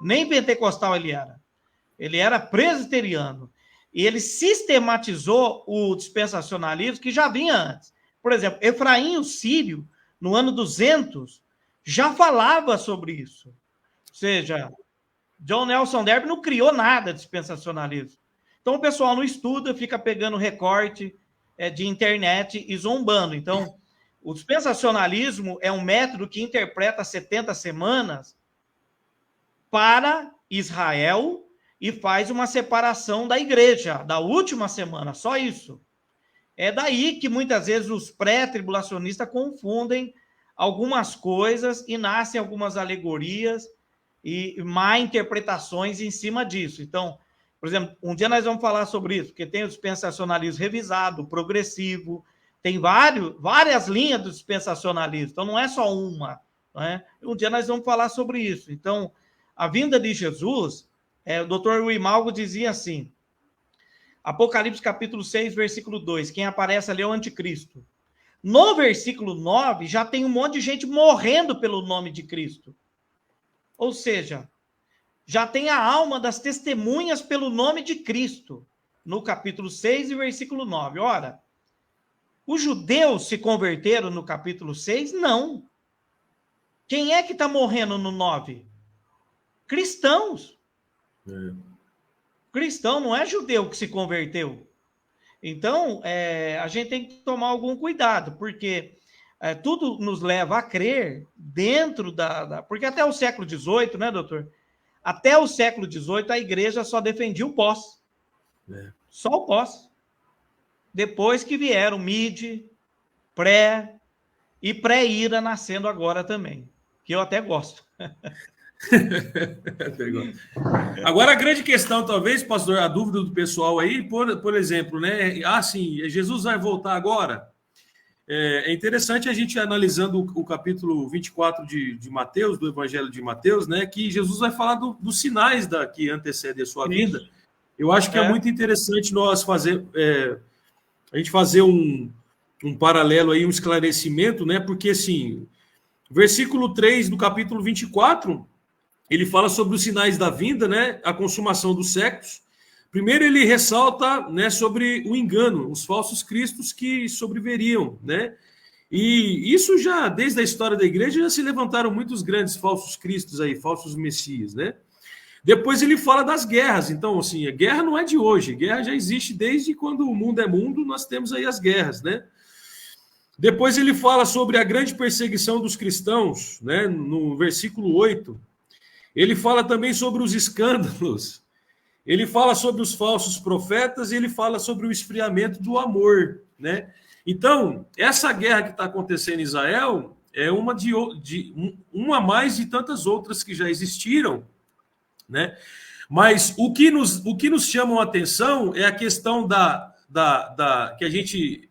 Nem pentecostal ele era. Ele era presbiteriano. E ele sistematizou o dispensacionalismo que já vinha antes. Por exemplo, Efraim o Sírio, no ano 200, já falava sobre isso. Ou seja, John Nelson Darby não criou nada de dispensacionalismo. Então o pessoal não estuda, fica pegando recorte de internet e zombando. Então, o dispensacionalismo é um método que interpreta 70 semanas para Israel e faz uma separação da igreja, da última semana, só isso. É daí que muitas vezes os pré-tribulacionistas confundem algumas coisas e nascem algumas alegorias e má interpretações em cima disso. Então, por exemplo, um dia nós vamos falar sobre isso, porque tem o dispensacionalismo revisado, progressivo, tem várias linhas do dispensacionalismo, então não é só uma, né? Um dia nós vamos falar sobre isso. Então, a vinda de Jesus, o Dr. Wimalgo dizia assim, Apocalipse capítulo 6, versículo 2, quem aparece ali é o anticristo. No versículo 9, já tem um monte de gente morrendo pelo nome de Cristo. Ou seja, já tem a alma das testemunhas pelo nome de Cristo, no capítulo 6 e versículo 9. Ora, os judeus se converteram no capítulo 6? Não. Quem é que está morrendo no 9? Cristãos. Cristão não é judeu que se converteu. Então, a gente tem que tomar algum cuidado, porque tudo nos leva a crer dentro Porque até o século XVIII, né, doutor? Até o século XVIII, a igreja só defendia o pós. Só o pós. Depois que vieram mid, pré e pré-ira nascendo agora também, que eu até gosto. Agora, a grande questão, talvez, pastor, a dúvida do pessoal aí, por exemplo, né? Sim, Jesus vai voltar agora? É interessante a gente analisando o capítulo 24 de Mateus, do Evangelho de Mateus, né? Que Jesus vai falar dos sinais que antecedem a sua vinda. Eu acho que é muito interessante nós a gente fazer um paralelo aí, um esclarecimento, né? Porque, assim, versículo 3 do capítulo 24, ele fala sobre os sinais da vinda, né? A consumação dos séculos. Primeiro ele ressalta, né, sobre o engano, os falsos cristos que sobreviriam, né? E isso já, desde a história da igreja, já se levantaram muitos grandes falsos cristos aí, falsos messias, né? Depois ele fala das guerras. Então, assim, a guerra não é de hoje, a guerra já existe desde quando o mundo é mundo, nós temos aí as guerras, né? Depois ele fala sobre a grande perseguição dos cristãos, né? No versículo 8. Ele fala também sobre os escândalos, ele fala sobre os falsos profetas e ele fala sobre o esfriamento do amor, né? Então, essa guerra que está acontecendo em Israel é uma uma a mais de tantas outras que já existiram, né? Mas o que nos chama a atenção é a questão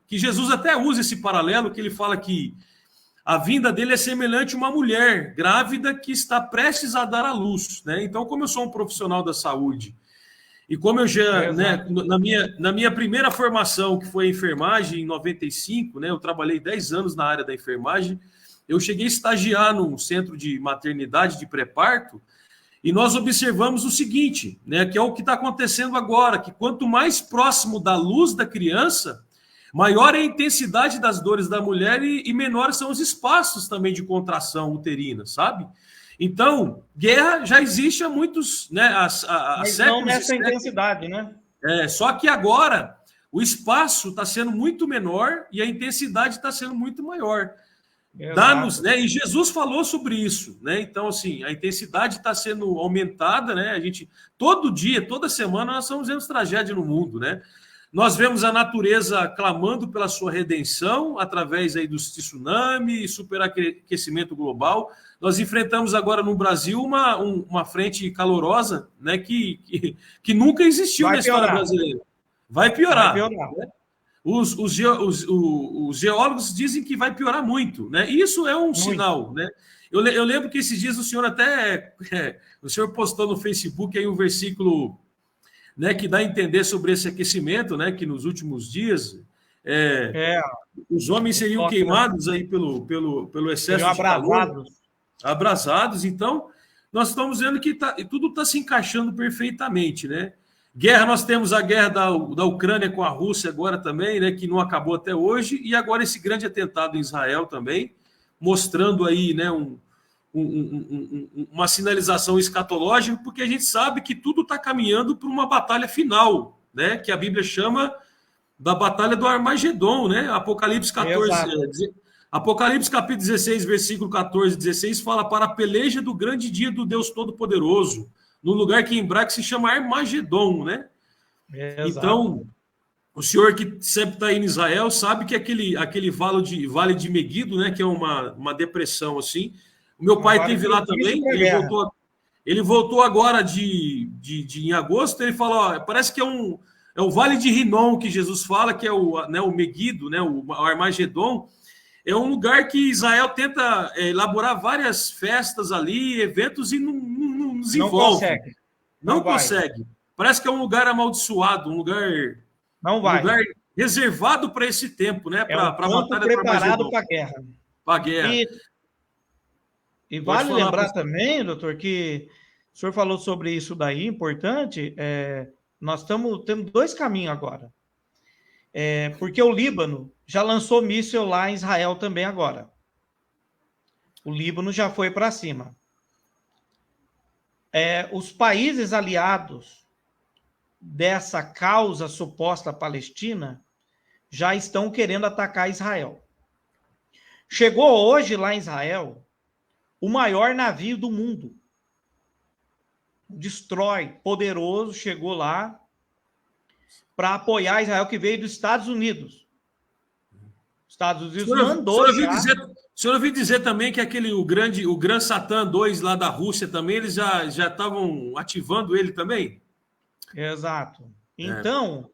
que Jesus até usa esse paralelo, que ele fala que a vinda dele é semelhante a uma mulher grávida que está prestes a dar à luz, né? Então, como eu sou um profissional da saúde, e como eu já, né, na minha primeira formação, que foi a enfermagem, em 95, né, eu trabalhei 10 anos na área da enfermagem, eu cheguei a estagiar num centro de maternidade de pré-parto, e nós observamos o seguinte, né, que é o que está acontecendo agora, que quanto mais próximo da luz da criança, maior é a intensidade das dores da mulher e menores são os espaços também de contração uterina, sabe? Então, guerra já existe há muitos, né, há Mas séculos. Não nessa intensidade, né? Só que agora o espaço está sendo muito menor e a intensidade está sendo muito maior. Dá-nos, né? E Jesus falou sobre isso, né? Então, assim, a intensidade está sendo aumentada, né? A gente, todo dia, toda semana, nós estamos vendo tragédia no mundo, né? Nós vemos a natureza clamando pela sua redenção através aí dos tsunami, superaquecimento global. Nós enfrentamos agora no Brasil uma frente calorosa, né, que nunca existiu na história brasileira. Vai piorar. Né? Os geólogos dizem que vai piorar muito, né? Isso é um sinal, né? Eu lembro que esses dias o senhor o senhor postou no Facebook aí um versículo, né, que dá a entender sobre esse aquecimento, né, que nos últimos dias os homens seriam queimados aí pelo excesso de calor, abrasados. Então, nós estamos vendo que tudo está se encaixando perfeitamente, né? Guerra, nós temos a guerra da Ucrânia com a Rússia agora também, né, que não acabou até hoje, e agora esse grande atentado em Israel também, mostrando aí, né, uma sinalização escatológica, porque a gente sabe que tudo está caminhando para uma batalha final, né? Que a Bíblia chama da batalha do Armagedon, né? Apocalipse 14, Apocalipse capítulo 16, versículo 14 e 16 fala para a peleja do grande dia do Deus Todo-Poderoso, no lugar que em hebraico se chama Armagedon, né? Então, o senhor que sempre está aí em Israel sabe que aquele vale de Meguido, né? Que é uma depressão assim. O meu pai teve lá também, ele voltou agora em agosto, ele falou, ó, parece que é o Vale de Rinom que Jesus fala, que é o Meguido, né, o Armagedon, é um lugar que Israel tenta elaborar várias festas ali, eventos, e não desenvolve. Não consegue. Parece que é um lugar amaldiçoado, um lugar reservado para esse tempo, né, para a batalha preparado para a guerra. Para a guerra. E vale lembrar também, doutor, que o senhor falou sobre isso daí, importante, nós temos dois caminhos agora. Porque o Líbano já lançou míssil lá em Israel também agora. O Líbano já foi para cima. Os países aliados dessa causa suposta palestina já estão querendo atacar Israel. Chegou hoje lá em Israel o maior navio do mundo. Destroy, poderoso, chegou lá para apoiar Israel, que veio dos Estados Unidos. Os Estados Unidos mandou. O senhor ouviu dizer também que o Gran Satã 2 lá da Rússia também, eles já estavam ativando ele também? Exato. Então,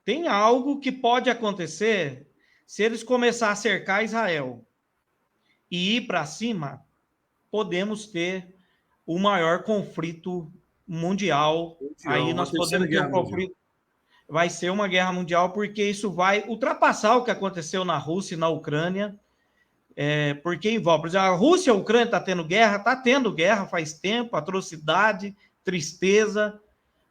tem algo que pode acontecer se eles começarem a cercar Israel e ir para cima, podemos ter o maior conflito mundial. Aí nós podemos ter um conflito. vai ser uma guerra mundial, porque isso vai ultrapassar o que aconteceu na Rússia e na Ucrânia, porque envolve, por exemplo, a Rússia e a Ucrânia está tendo guerra faz tempo, atrocidade, tristeza,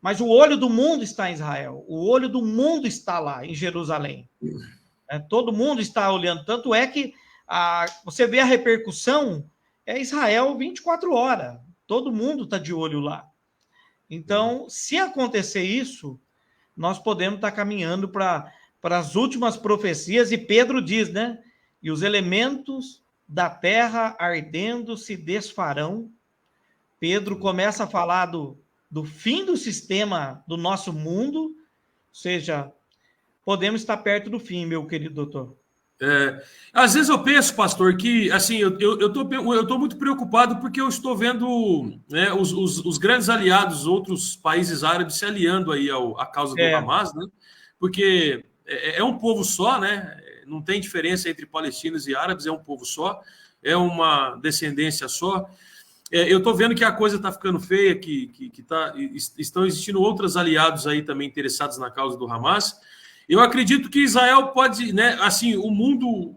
mas o olho do mundo está em Israel, o olho do mundo está lá, em Jerusalém. Todo mundo está olhando, tanto é que você vê a repercussão, Israel 24 horas, todo mundo está de olho lá. Então, se acontecer isso, nós podemos estar caminhando para as últimas profecias, e Pedro diz, né? E os elementos da terra ardendo se desfarão. Pedro começa a falar do fim do sistema do nosso mundo, ou seja, podemos estar perto do fim, meu querido doutor. Às vezes eu penso, pastor, que assim, eu tô muito preocupado porque eu estou vendo, né, os grandes aliados, outros países árabes se aliando aí à causa do Hamas, né? Porque é um povo só, né? Não tem diferença entre palestinos e árabes, é um povo só, é uma descendência só. Eu estou vendo que a coisa está ficando feia, estão existindo outros aliados aí também interessados na causa do Hamas. Eu acredito que Israel pode, né, assim, o mundo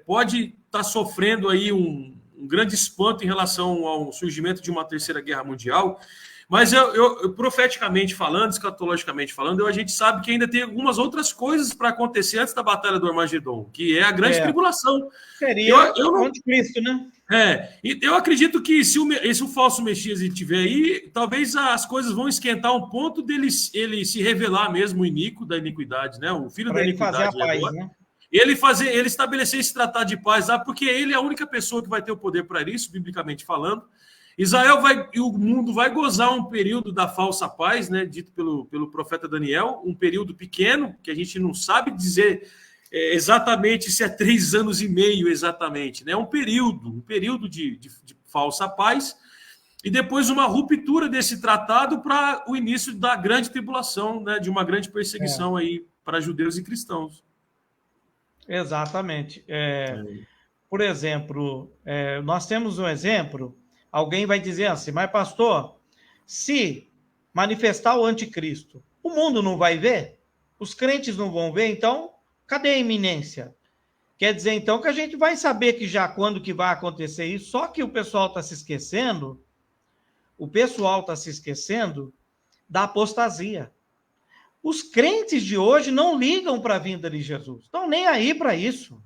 pode estar sofrendo aí um grande espanto em relação ao surgimento de uma terceira guerra mundial, mas eu profeticamente falando, escatologicamente falando, a gente sabe que ainda tem algumas outras coisas para acontecer antes da Batalha do Armagedon, que é a grande tribulação. Seria o anticristo, né? Eu acredito que se o falso Messias estiver aí, talvez as coisas vão esquentar um ponto dele ele se revelar mesmo o iníquo da iniquidade, né? O filho da iniquidade. Fazer a paz, né? Ele estabelecer esse tratado de paz, porque ele é a única pessoa que vai ter o poder para isso, biblicamente falando. Israel e o mundo vai gozar um período da falsa paz, né? Dito pelo profeta Daniel, um período pequeno, que a gente não sabe dizer exatamente se é 3 anos e meio exatamente, né? Um período de falsa paz, e depois uma ruptura desse tratado para o início da grande tribulação, né? De uma grande perseguição aí para judeus e cristãos. Exatamente. Por exemplo, nós temos um exemplo, alguém vai dizer assim, mas pastor, se manifestar o anticristo, o mundo não vai ver? Os crentes não vão ver? Então, cadê a iminência? Quer dizer, então, que a gente vai saber que já quando que vai acontecer isso, só que o pessoal está se esquecendo, da apostasia. Os crentes de hoje não ligam para a vinda de Jesus, estão nem aí para isso.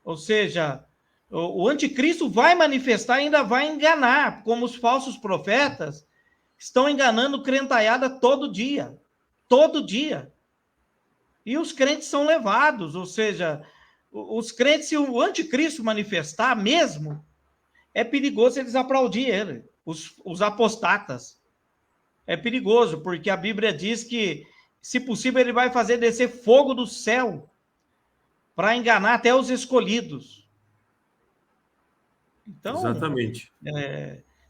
Ou seja, o anticristo vai manifestar, ainda vai enganar, como os falsos profetas estão enganando crentaiada todo dia. E os crentes são levados, ou seja, os crentes, se o anticristo manifestar mesmo, é perigoso eles aplaudirem ele, os apostatas. É perigoso, porque a Bíblia diz que, se possível, ele vai fazer descer fogo do céu para enganar até os escolhidos. Então, exatamente.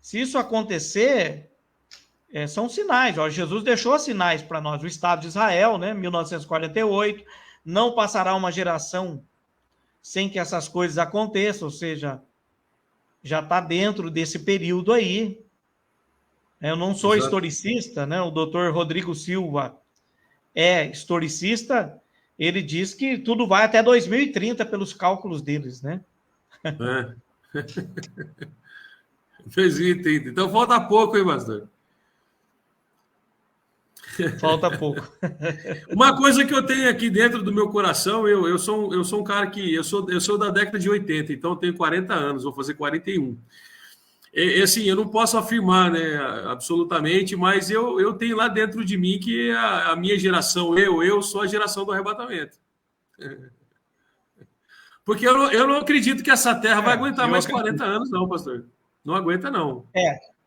Se isso acontecer, são sinais. Jesus deixou sinais para nós. O Estado de Israel, né, 1948, não passará uma geração sem que essas coisas aconteçam, ou seja, já está dentro desse período aí. Eu não sou historicista, né? O doutor Rodrigo Silva é historicista, ele diz que tudo vai até 2030 pelos cálculos deles, né? 2030. Então falta pouco, hein, pastor? Falta pouco. Uma coisa que eu tenho aqui dentro do meu coração, eu sou um cara que eu sou da década de 80, então eu tenho 40 anos, vou fazer 41. Assim, eu não posso afirmar, né, absolutamente, mas eu tenho lá dentro de mim que a minha geração, eu sou a geração do arrebatamento. Porque eu não acredito que essa terra vai aguentar mais 40 anos, não, pastor. Não aguenta, não.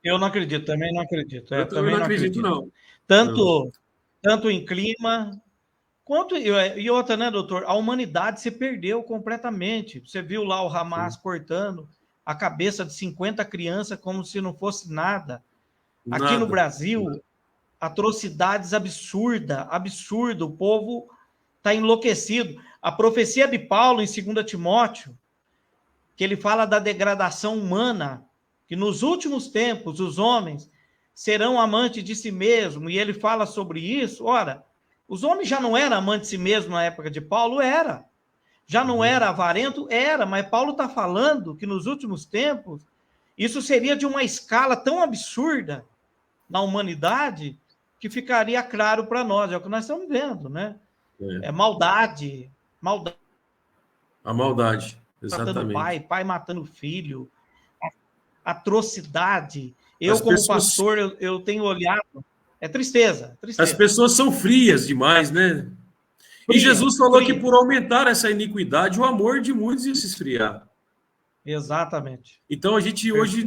Eu não acredito, também não acredito. Eu também não acredito, não. Tanto em clima, quanto... E outra, né, doutor? A humanidade se perdeu completamente. Você viu lá o Hamas cortando a cabeça de 50 crianças como se não fosse nada. Aqui no Brasil, atrocidades absurda. O povo está enlouquecido. A profecia de Paulo em 2 Timóteo, que ele fala da degradação humana, que nos últimos tempos os homens serão amantes de si mesmo, e ele fala sobre isso. Ora, os homens já não eram amantes de si mesmos na época de Paulo? Era. Já não era avarento? Era, mas Paulo está falando que nos últimos tempos isso seria de uma escala tão absurda na humanidade que ficaria claro para nós. É o que nós estamos vendo, né? É maldade. A maldade, Matando exatamente. pai matando filho, atrocidade. As Como pessoas- pastor, eu tenho olhado. É tristeza. As pessoas são frias demais, né? E Fria, Jesus falou fria. que por aumentar essa iniquidade, o amor de muitos ia se esfriar. Exatamente. Então hoje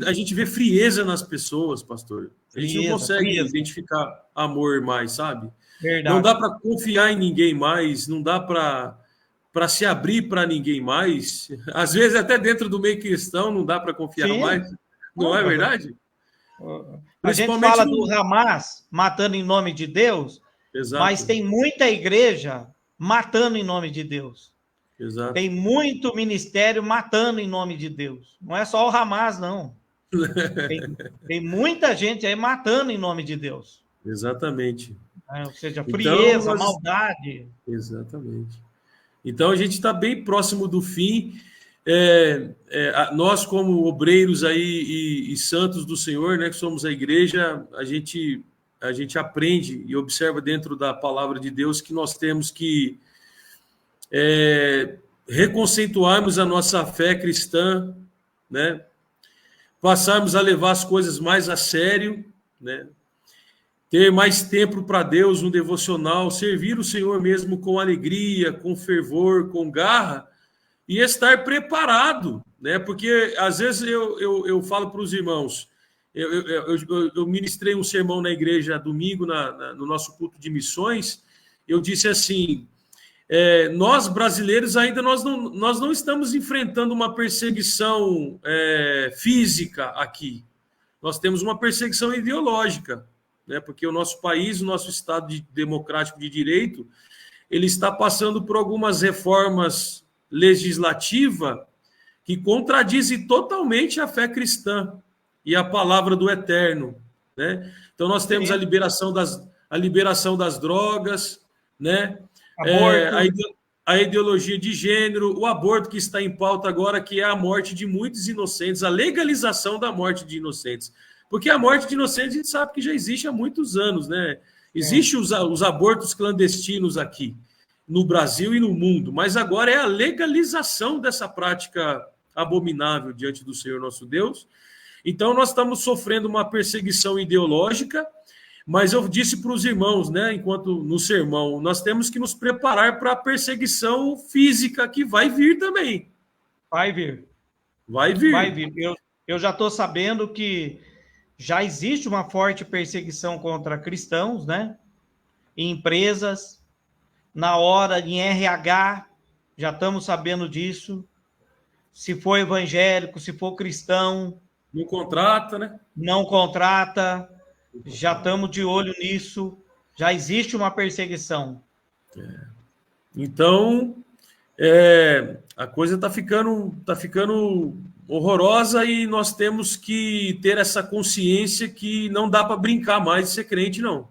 a gente vê frieza nas pessoas, pastor. A gente não Frieza, consegue frieza. identificar amor mais, sabe? Verdade. Não dá para confiar em ninguém mais, não dá para se abrir para ninguém mais. Às vezes até dentro do meio cristão não dá para confiar Sim. mais. Não é verdade? A gente Principalmente fala no- do Hamas matando em nome de Deus, Exato. mas tem muita igreja matando em nome de Deus. Exato. Tem muito ministério matando em nome de Deus. Não é só o Hamas, não. Tem muita gente aí matando em nome de Deus. Exatamente. Ou seja, Então, frieza, maldade. Exatamente. Então a gente está bem próximo do fim. Nós, como obreiros aí e santos do Senhor, né, que somos a igreja, a gente aprende e observa dentro da palavra de Deus que nós temos que reconceituarmos a nossa fé cristã, né, passarmos a levar as coisas mais a sério, né, ter mais tempo para Deus, um devocional, servir o Senhor mesmo com alegria, com fervor, com garra, e estar preparado, né? Porque às vezes eu falo para os irmãos, eu ministrei um sermão na igreja domingo, no nosso culto de missões, eu disse assim, nós brasileiros ainda nós não estamos enfrentando uma perseguição física aqui, nós temos uma perseguição ideológica, né? Porque o nosso país, o nosso Estado democrático de direito, ele está passando por algumas reformas legislativas que contradizem totalmente a fé cristã e a palavra do Eterno, né? Então nós temos a liberação das drogas, né? A ideologia de gênero, o aborto que está em pauta agora, que é a morte de muitos inocentes, a legalização da morte de inocentes. Porque a morte de inocentes a gente sabe que já existe há muitos anos, né? Existem os abortos clandestinos aqui, no Brasil e no mundo, mas agora é a legalização dessa prática abominável diante do Senhor nosso Deus. Então nós estamos sofrendo uma perseguição ideológica, mas eu disse para os irmãos, né, enquanto no sermão, nós temos que nos preparar para a perseguição física que vai vir também. Vai vir. Vai vir. Vai vir. Eu já estou sabendo que já existe uma forte perseguição contra cristãos, né? Em empresas, na hora, em RH, já estamos sabendo disso. Se for evangélico, se for cristão... Não contrata, né? Não contrata, já estamos de olho nisso, já existe uma perseguição. Então, a coisa está ficando horrorosa e nós temos que ter essa consciência que não dá para brincar mais de ser crente, não.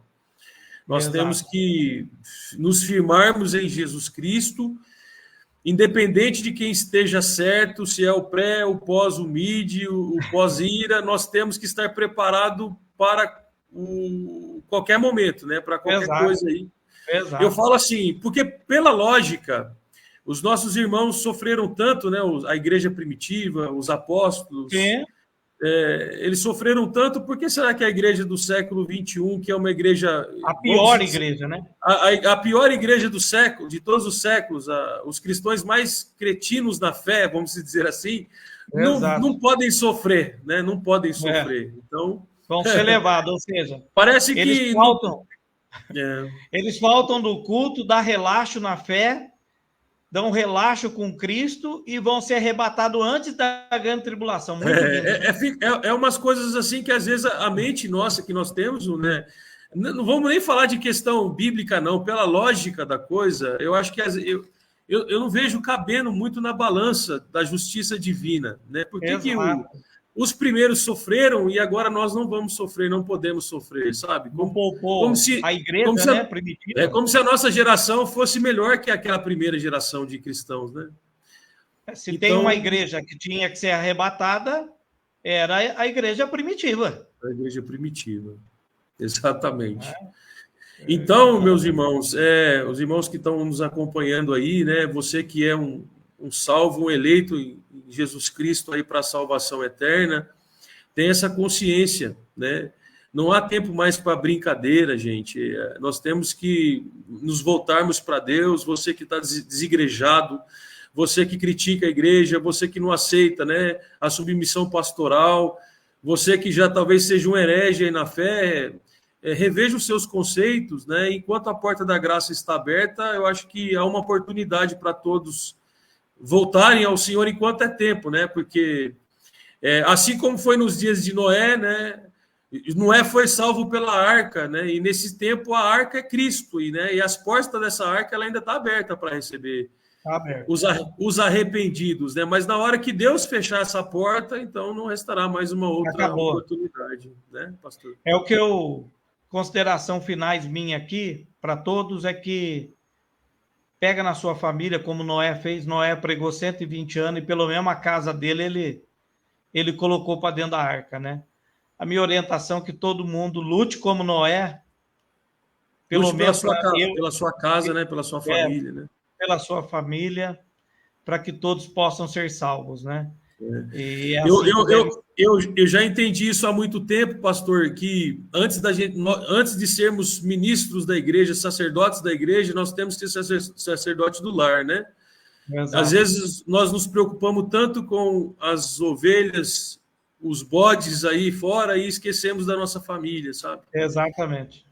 Nós temos que nos firmarmos em Jesus Cristo, independente de quem esteja certo, se é o pré, o pós, o mid, o pós-ira, nós temos que estar preparado para qualquer momento, né? Para qualquer coisa aí. Exato. Eu falo assim, porque pela lógica, os nossos irmãos sofreram tanto, né? A igreja primitiva, os apóstolos, eles sofreram tanto, por que será que a igreja do século XXI, que é uma igreja... A pior igreja, né? A pior igreja do século, de todos os séculos, os cristãos mais cretinos na fé, vamos dizer assim, não podem sofrer, né? Não podem sofrer. Então... Vão ser levados, ou seja... Parece que... Eles faltam do culto, dá relaxo na fé, dão um relaxo com Cristo e vão ser arrebatados antes da grande tribulação. Muito lindo. Umas coisas assim que às vezes a mente nossa que nós temos, né? Não vamos nem falar de questão bíblica, não. Pela lógica da coisa, eu acho que eu não vejo cabendo muito na balança da justiça divina, né? Por que os primeiros sofreram e agora nós não vamos sofrer, não podemos sofrer, sabe? Como se a igreja, né, primitiva. Como se a nossa geração fosse melhor que aquela primeira geração de cristãos, né? Se tem uma igreja que tinha que ser arrebatada, era a igreja primitiva. A igreja primitiva, exatamente. Então, meus irmãos, os irmãos que estão nos acompanhando aí, né? Você que é um salvo, um eleito em Jesus Cristo aí para a salvação eterna, tem essa consciência, né? Não há tempo mais para brincadeira, gente. Nós temos que nos voltarmos para Deus. Você que está desigrejado, você que critica a igreja, você que não aceita, né, a submissão pastoral, você que já talvez seja um herege aí na fé, reveja os seus conceitos, né? Enquanto a porta da graça está aberta, eu acho que há uma oportunidade para todos voltarem ao Senhor enquanto é tempo, né? Porque assim como foi nos dias de Noé, né? Noé foi salvo pela arca, né? E nesse tempo a arca é Cristo, né? E as portas dessa arca ela ainda está aberta para receber os arrependidos, né? Mas na hora que Deus fechar essa porta, então não restará mais uma outra oportunidade, né, pastor? É o que consideração finais minha aqui para todos é que pega na sua família, como Noé fez. Noé pregou 120 anos e pelo menos a casa dele ele colocou para dentro da arca, né? A minha orientação é que todo mundo lute como Noé, pelo menos pela sua casa, né? Pela sua família, né? Pela sua família, para que todos possam ser salvos, né? E assim eu já entendi isso há muito tempo, pastor, que antes de sermos ministros da igreja, sacerdotes da igreja, nós temos que ser sacerdotes do lar, né? Exato. Às vezes nós nos preocupamos tanto com as ovelhas, os bodes aí fora e esquecemos da nossa família, sabe? Exatamente.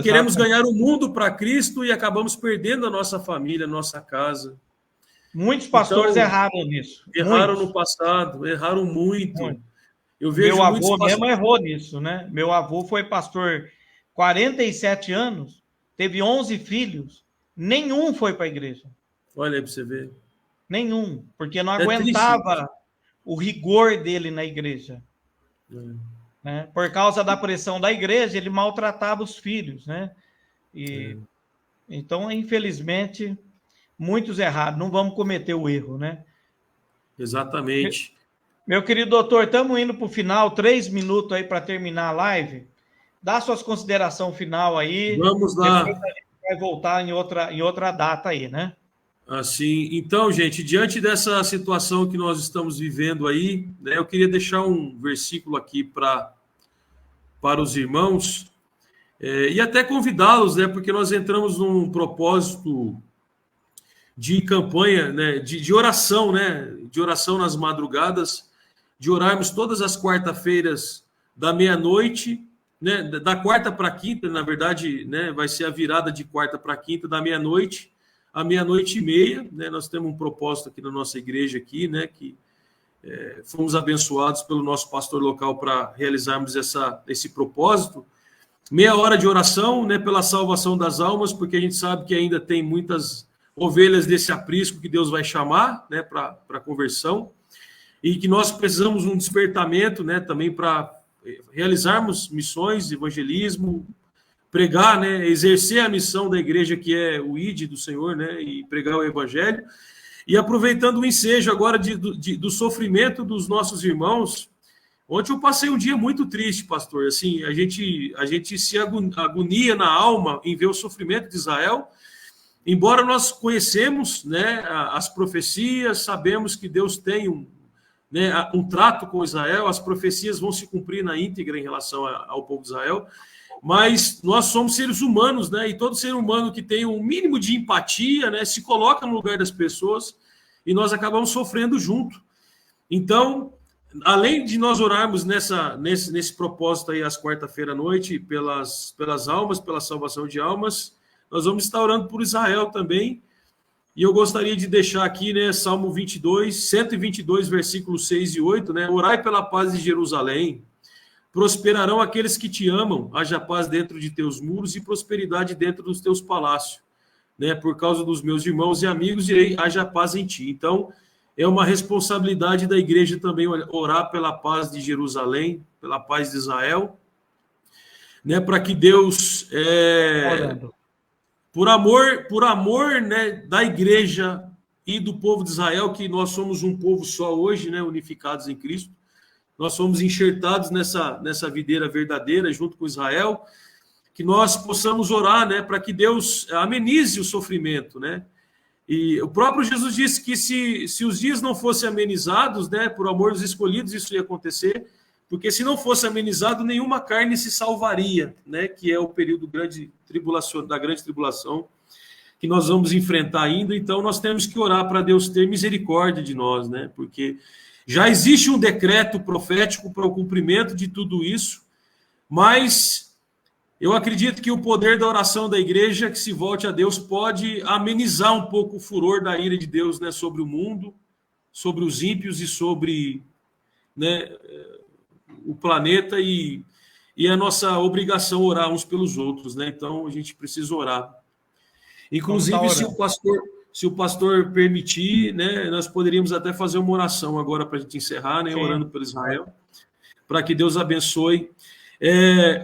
Queremos ganhar o mundo para Cristo e acabamos perdendo a nossa família, a nossa casa. Muitos pastores erraram nisso. Erraram no passado, erraram muito. Eu vejo meu avô mesmo errou nisso, né? Meu avô foi pastor 47 anos, teve 11 filhos, nenhum foi para a igreja. Olha aí para você ver. Nenhum, porque não aguentava triste. O rigor dele na igreja. Né? Por causa da pressão da igreja, ele maltratava os filhos, né? Então, infelizmente, muitos errados. Não vamos cometer o erro, né? Exatamente. Meu querido doutor, estamos indo para o final, 3 minutos aí para terminar a live. Dá suas considerações final aí. Vamos lá. Depois a gente vai voltar em outra data aí, né? Assim, então, gente, diante dessa situação que nós estamos vivendo aí, né, eu queria deixar um versículo aqui para os irmãos e até convidá-los, né, porque nós entramos num propósito de campanha, né, de oração, né, de oração nas madrugadas, de orarmos todas as quarta-feiras da meia-noite, né, da quarta para quinta, na verdade, né, vai ser a virada de quarta para quinta, da meia-noite à meia-noite e meia, né? Nós temos um propósito aqui na nossa igreja aqui, né? Que fomos abençoados pelo nosso pastor local para realizarmos esse propósito. Meia hora de oração, né? Pela salvação das almas, porque a gente sabe que ainda tem muitas ovelhas desse aprisco que Deus vai chamar, né? Para conversão, e que nós precisamos de um despertamento, né? Também para realizarmos missões, evangelismo, pregar, né, exercer a missão da igreja, que é o ID do Senhor, né, e pregar o evangelho. E aproveitando o ensejo agora do sofrimento dos nossos irmãos, ontem eu passei um dia muito triste, pastor. Assim, a gente se agonia na alma em ver o sofrimento de Israel, embora nós conhecemos, né, as profecias, sabemos que Deus tem um trato com Israel, as profecias vão se cumprir na íntegra em relação ao povo de Israel. Mas nós somos seres humanos, né? E todo ser humano que tem um mínimo de empatia, né, se coloca no lugar das pessoas e nós acabamos sofrendo junto. Então, além de nós orarmos nesse propósito aí às quarta-feira à noite pelas almas, pela salvação de almas, nós vamos estar orando por Israel também. E eu gostaria de deixar aqui, né, Salmo 122, versículos 6 e 8, né? Orai pela paz de Jerusalém. Prosperarão aqueles que te amam, haja paz dentro de teus muros e prosperidade dentro dos teus palácios, né? Por causa dos meus irmãos e amigos, direi, haja paz em ti. Então, é uma responsabilidade da igreja também orar pela paz de Jerusalém, pela paz de Israel, né, para que Deus, por amor, né, da igreja e do povo de Israel, que nós somos um povo só hoje, né, unificados em Cristo, nós somos enxertados nessa videira verdadeira junto com Israel, que nós possamos orar, né, para que Deus amenize o sofrimento, né? E o próprio Jesus disse que se os dias não fossem amenizados, né, por amor dos escolhidos, isso ia acontecer, porque se não fosse amenizado, nenhuma carne se salvaria, né, que é o período da grande tribulação, que nós vamos enfrentar ainda. Então, nós temos que orar para Deus ter misericórdia de nós, né, porque já existe um decreto profético para o cumprimento de tudo isso, mas eu acredito que o poder da oração da igreja, que se volte a Deus, pode amenizar um pouco o furor da ira de Deus, né, sobre o mundo, sobre os ímpios e sobre, né, o planeta, e é nossa obrigação orar uns pelos outros, né? Então a gente precisa orar. Inclusive, se o pastor permitir, né, nós poderíamos até fazer uma oração agora para a gente encerrar, né, orando pelo Israel, para que Deus abençoe.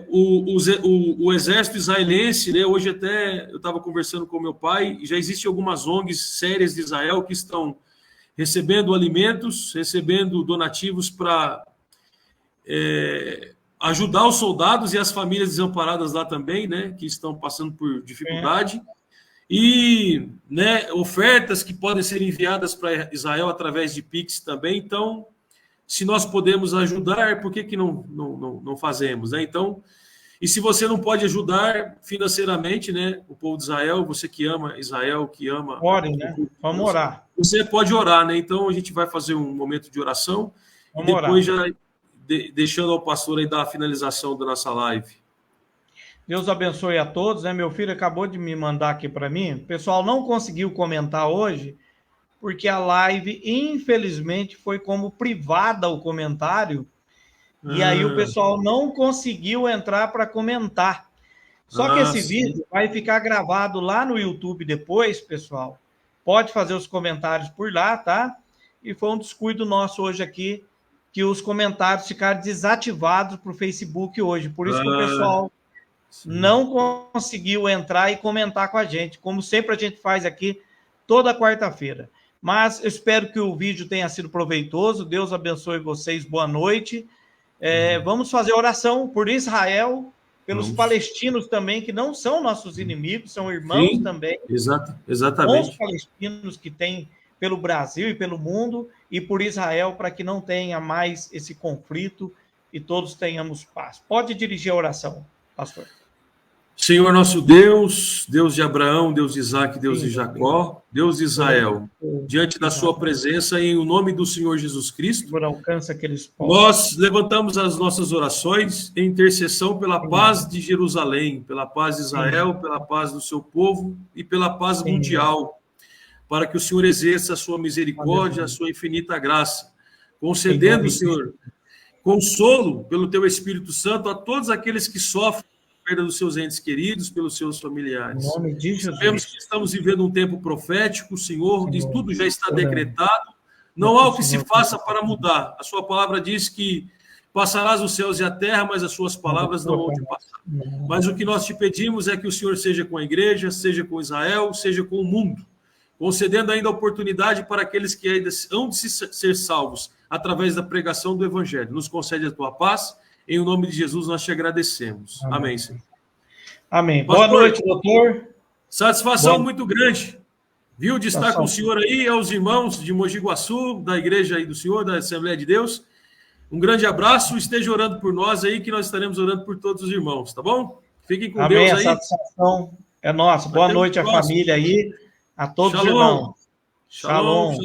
O exército israelense, né, hoje até eu estava conversando com meu pai, já existem algumas ONGs sérias de Israel que estão recebendo alimentos, recebendo donativos para ajudar os soldados e as famílias desamparadas lá também, né, que estão passando por dificuldade, e, né, ofertas que podem ser enviadas para Israel através de Pix também. Então, se nós podemos ajudar, por que não fazemos, né? Então, e se você não pode ajudar financeiramente, né, o povo de Israel, você que ama Israel, que ama... Ore, né? Vamos orar. Você pode orar, né? Então, a gente vai fazer um momento de oração, e depois já deixando ao pastor aí dar a finalização da nossa live. Deus abençoe a todos, né? Meu filho acabou de me mandar aqui para mim. O pessoal não conseguiu comentar hoje, porque a live, infelizmente, foi como privada o comentário, e aí o pessoal não conseguiu entrar para comentar. Só que esse vídeo vai ficar gravado lá no YouTube depois, pessoal. Pode fazer os comentários por lá, tá? E foi um descuido nosso hoje aqui, que os comentários ficaram desativados para o Facebook hoje. Por isso que o pessoal não conseguiu entrar e comentar com a gente, como sempre a gente faz aqui toda quarta-feira. Mas eu espero que o vídeo tenha sido proveitoso. Deus abençoe vocês. Boa noite. Vamos fazer oração por Israel, pelos palestinos também, que não são nossos inimigos, são irmãos também. Exatamente. Os palestinos que tem pelo Brasil e pelo mundo, e por Israel, para que não tenha mais esse conflito e todos tenhamos paz. Pode dirigir a oração, pastor. Senhor nosso Deus, Deus de Abraão, Deus de Isaac, Deus de Jacó, Deus de Israel, diante da sua presença, em o nome do Senhor Jesus Cristo, nós levantamos as nossas orações em intercessão pela paz de Jerusalém, pela paz de Israel, pela paz do seu povo e pela paz mundial, para que o Senhor exerça a sua misericórdia, a sua infinita graça, concedendo, Senhor, consolo pelo teu Espírito Santo a todos aqueles que sofrem perda dos seus entes queridos, pelos seus familiares. Sabemos que estamos vivendo um tempo profético, Senhor, e tudo já está decretado. Não há o que se faça para mudar. A sua palavra diz que passarás os céus e a terra, mas as suas palavras não vão te passar. Mas o que nós te pedimos é que o Senhor seja com a igreja, seja com Israel, seja com o mundo, concedendo ainda a oportunidade para aqueles que ainda hão de ser salvos através da pregação do Evangelho. Nos concede a tua paz. Em nome de Jesus, nós te agradecemos. Amém, Senhor. Amém. Pastor, boa noite, doutor. Satisfação muito grande, viu, de estar com o senhor aí, aos irmãos de Mogi Guaçu, da igreja aí do senhor, da Assembleia de Deus. Um grande abraço, esteja orando por nós aí, que nós estaremos orando por todos os irmãos, tá bom? Fiquem com Deus aí. A satisfação é nossa. Boa noite à família aí, a todos os irmãos. Shalom.